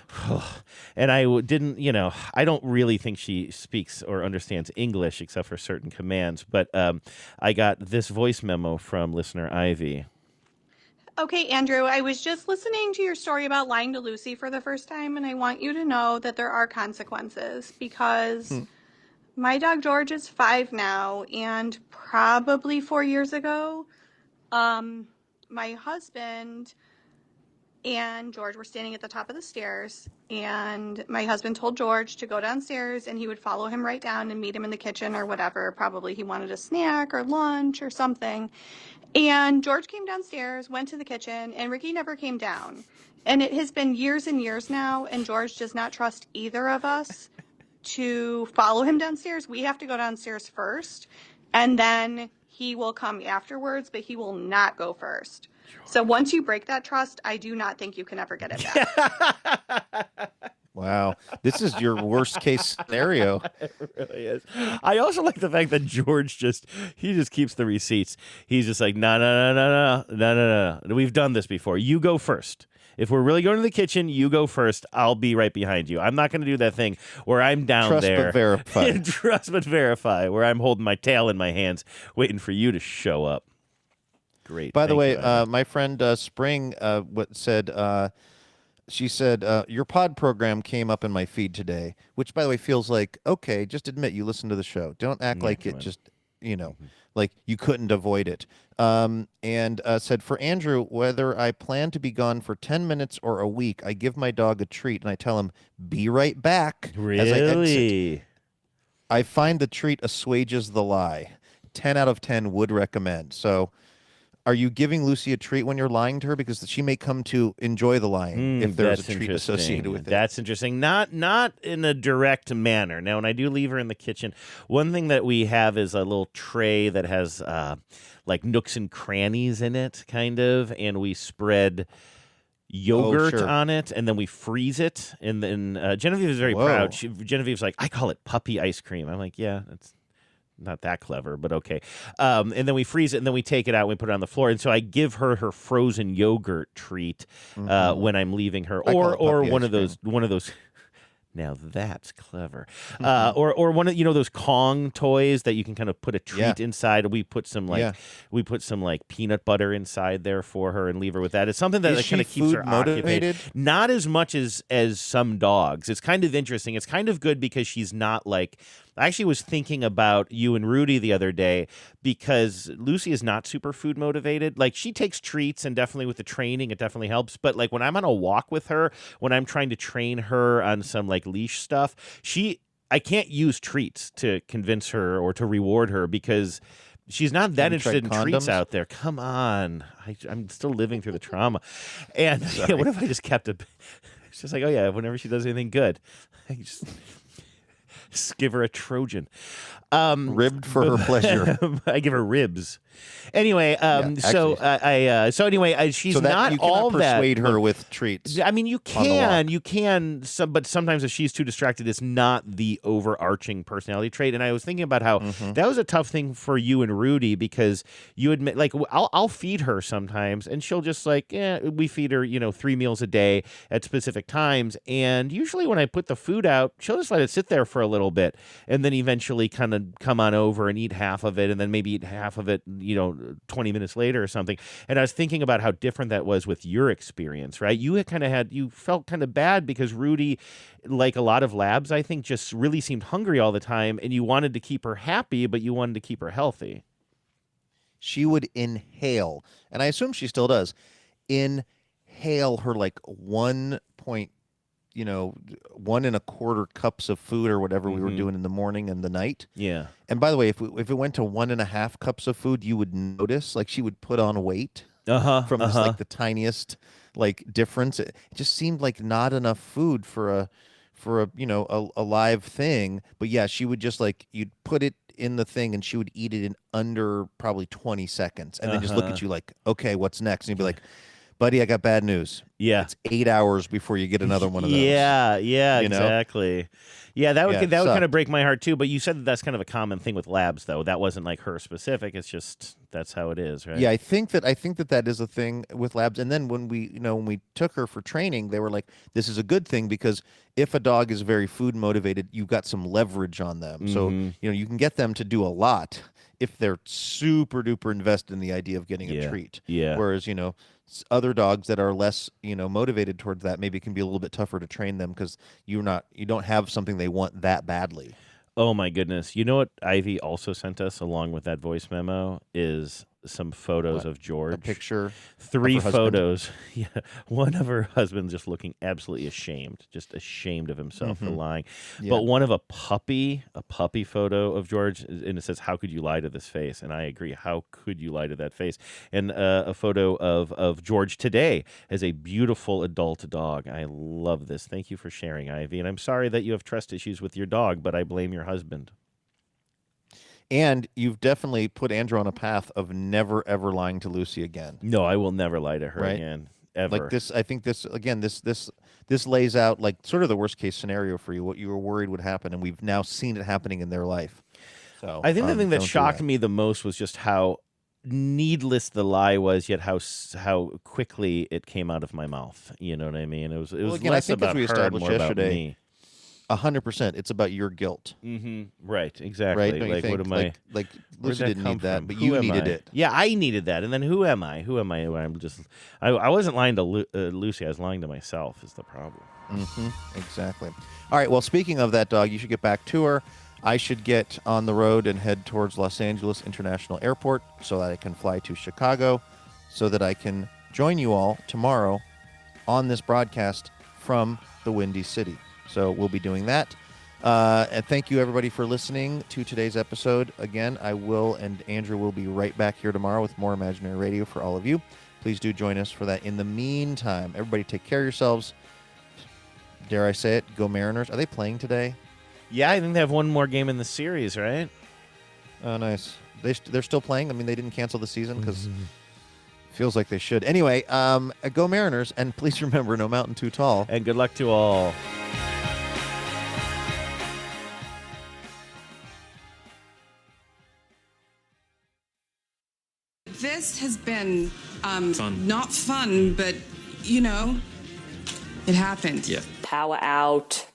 Speaker 18: And I didn't, you know, I don't really think she speaks or understands English except for certain commands. But I got this voice memo from listener Ivy.
Speaker 4: Okay, Andrew, I was just listening to your story about lying to Lucy for the first time, and I want you to know that there are consequences because my dog George is 5 now, and probably 4 years ago, my husband and George were standing at the top of the stairs, and my husband told George to go downstairs, and he would follow him right down and meet him in the kitchen or whatever. Probably he wanted a snack or lunch or something. And George came downstairs, went to the kitchen, and Ricky never came down. And it has been years and years now, and George does not trust either of us to follow him downstairs. We have to go downstairs first, and then he will come afterwards, but he will not go first. So once you break that trust, I do not think you can ever get it back.
Speaker 12: Wow. This is your worst case scenario.
Speaker 18: It really is. I also like the fact that George just keeps the receipts. He's just like, no. We've done this before. You go first. If we're really going to the kitchen, you go first. I'll be right behind you. I'm not going to do that thing where I'm down
Speaker 12: Trust
Speaker 18: there.
Speaker 12: but verify.
Speaker 18: Trust but verify, where I'm holding my tail in my hands, waiting for you to show up. Great.
Speaker 12: By the way,
Speaker 18: you,
Speaker 12: my friend Spring said... She said, your pod program came up in my feed today, which, by the way, feels like, okay, just admit you listen to the show. Don't act like it just, you know, like you couldn't avoid it. And said, for Andrew, whether I plan to be gone for 10 minutes or a week, I give my dog a treat, and I tell him, be right back.
Speaker 18: Really?
Speaker 12: As I exit. I find the treat assuages the lie. 10 out of 10 would recommend. So... Are you giving Lucy a treat when you're lying to her? Because she may come to enjoy the lying if there's a treat associated with it.
Speaker 18: That's interesting. Not in a direct manner. Now, when I do leave her in the kitchen, one thing that we have is a little tray that has like nooks and crannies in it, kind of, and we spread yogurt on it, and then we freeze it. And then Genevieve is very proud. Genevieve's like, I call it puppy ice cream. I'm like, yeah, that's not that clever, but okay. And then we freeze it, and then we take it out and we put it on the floor. And so I give her frozen yogurt treat when I'm leaving her, or one of those. Now that's clever. Or one of those Kong toys that you can kind of put a treat inside. We put some like peanut butter inside there for her and leave her with that. It's something that kind of keeps her occupied. Not as much as some dogs. It's kind of interesting. It's kind of good because she's not like. I actually was thinking about you and Rudy the other day because Lucy is not super food motivated. Like, she takes treats, and definitely with the training, it definitely helps. But like when I'm on a walk with her, when I'm trying to train her on some like leash stuff, I can't use treats to convince her or to reward her because she's not that interested in treats out there. Come on. I'm still living through the trauma. And what if I just kept it? It's just like, oh yeah, whenever she does anything good, I just give her a Trojan.
Speaker 12: Ribbed for her pleasure.
Speaker 18: I give her ribs. Anyway, she's not all that.
Speaker 12: Persuade her with treats.
Speaker 18: I mean, you can, but sometimes if she's too distracted, it's not the overarching personality trait. And I was thinking about how that was a tough thing for you and Rudy because you admit, like, I'll feed her sometimes, and she'll just like, we feed her, 3 meals a day at specific times, and usually when I put the food out, she'll just let it sit there for a little bit, and then eventually kind of come on over and eat half of it, and then maybe eat half of it 20 minutes later or something. And I was thinking about how different that was with your experience, right? You felt kind of bad because Rudy, like a lot of labs, I think, just really seemed hungry all the time, and you wanted to keep her happy, but you wanted to keep her healthy.
Speaker 12: She would inhale, and I assume she still does, inhale her like 1.25 cups of food or whatever we were doing in the morning and the night.
Speaker 18: Yeah.
Speaker 12: And by the way, if it went to 1.5 cups of food, you would notice like she would put on weight from this, like the tiniest like difference. It just seemed like not enough food for a live thing. But yeah, she would just like, you'd put it in the thing and she would eat it in under probably 20 seconds and then just look at you like, okay, what's next? And you'd be like, buddy, I got bad news.
Speaker 18: Yeah.
Speaker 12: It's 8 hours before you get another one of those.
Speaker 18: Yeah,
Speaker 12: You know?
Speaker 18: exactly. Yeah, that would
Speaker 12: suck.
Speaker 18: kind of break my heart too. But you said that's kind of a common thing with labs, though. That wasn't like her specific. It's just that's how it is, right?
Speaker 12: Yeah, I think that is a thing with labs. And then when we took her for training, they were like, "This is a good thing because if a dog is very food motivated, you've got some leverage on them. So you can get them to do a lot if they're super duper invested in the idea of getting a treat.
Speaker 18: Yeah.
Speaker 12: Whereas other dogs that are less motivated towards that maybe can be a little bit tougher to train them because you don't have something they want that badly.
Speaker 18: Oh my goodness! You know what Ivy also sent us along with that voice memo is some photos of George.
Speaker 12: A picture.
Speaker 18: 3
Speaker 12: of her husband?
Speaker 18: photos. Yeah, one of her husband just looking absolutely ashamed, just ashamed of himself for lying.
Speaker 12: Yeah.
Speaker 18: But one of a puppy photo of George, and it says, "How could you lie to this face?" And I agree. How could you lie to that face? And a photo of George today as a beautiful adult dog. I love this. Thank you for sharing, Ivy. And I'm sorry that you have trust issues with your dog, but I blame your husband.
Speaker 12: And you've definitely put Andrew on a path of never, ever lying to Lucy again.
Speaker 18: No, I will never lie to her
Speaker 12: Right?
Speaker 18: again, ever.
Speaker 12: Like this, I think this lays out like sort of the worst case scenario for you, what you were worried would happen, and we've now seen it happening in their life. So
Speaker 18: I think the thing that
Speaker 12: don't do
Speaker 18: shocked me the most was just how needless the lie was, yet how quickly it came out of my mouth. You know what I mean? It was
Speaker 12: again,
Speaker 18: less
Speaker 12: I think
Speaker 18: about
Speaker 12: as we
Speaker 18: her and
Speaker 12: established
Speaker 18: more about
Speaker 12: yesterday,
Speaker 18: me.
Speaker 12: 100%, it's about your guilt.
Speaker 18: Right, exactly.
Speaker 12: Right? Don't you
Speaker 18: Like,
Speaker 12: think?
Speaker 18: what am I?
Speaker 12: Like
Speaker 18: Where'd
Speaker 12: Lucy
Speaker 18: that
Speaker 12: didn't
Speaker 18: come
Speaker 12: need that,
Speaker 18: from?
Speaker 12: but
Speaker 18: Who
Speaker 12: you
Speaker 18: am
Speaker 12: needed
Speaker 18: I?
Speaker 12: it.
Speaker 18: Yeah, I needed that. And then who am I? I'm just. I wasn't lying to Lucy. I was lying to myself. Is the problem?
Speaker 12: Exactly. All right. Well, speaking of that dog, you should get back to her. I should get on the road and head towards Los Angeles International Airport so that I can fly to Chicago, so that I can join you all tomorrow on this broadcast from the Windy City. So we'll be doing that. And thank you, everybody, for listening to today's episode. Again, I will and Andrew will be right back here tomorrow with more Imaginary Radio for all of you. Please do join us for that. In the meantime, everybody take care of yourselves. Dare I say it? Go Mariners. Are they playing today?
Speaker 18: Yeah, I think they have one more game in the series, right?
Speaker 12: Oh, nice. They're still playing? I mean, they didn't cancel the season because feels like they should. Anyway, go Mariners, and please remember, no mountain too tall.
Speaker 18: And good luck to all.
Speaker 5: This has been not fun, but it happened.
Speaker 6: Power out.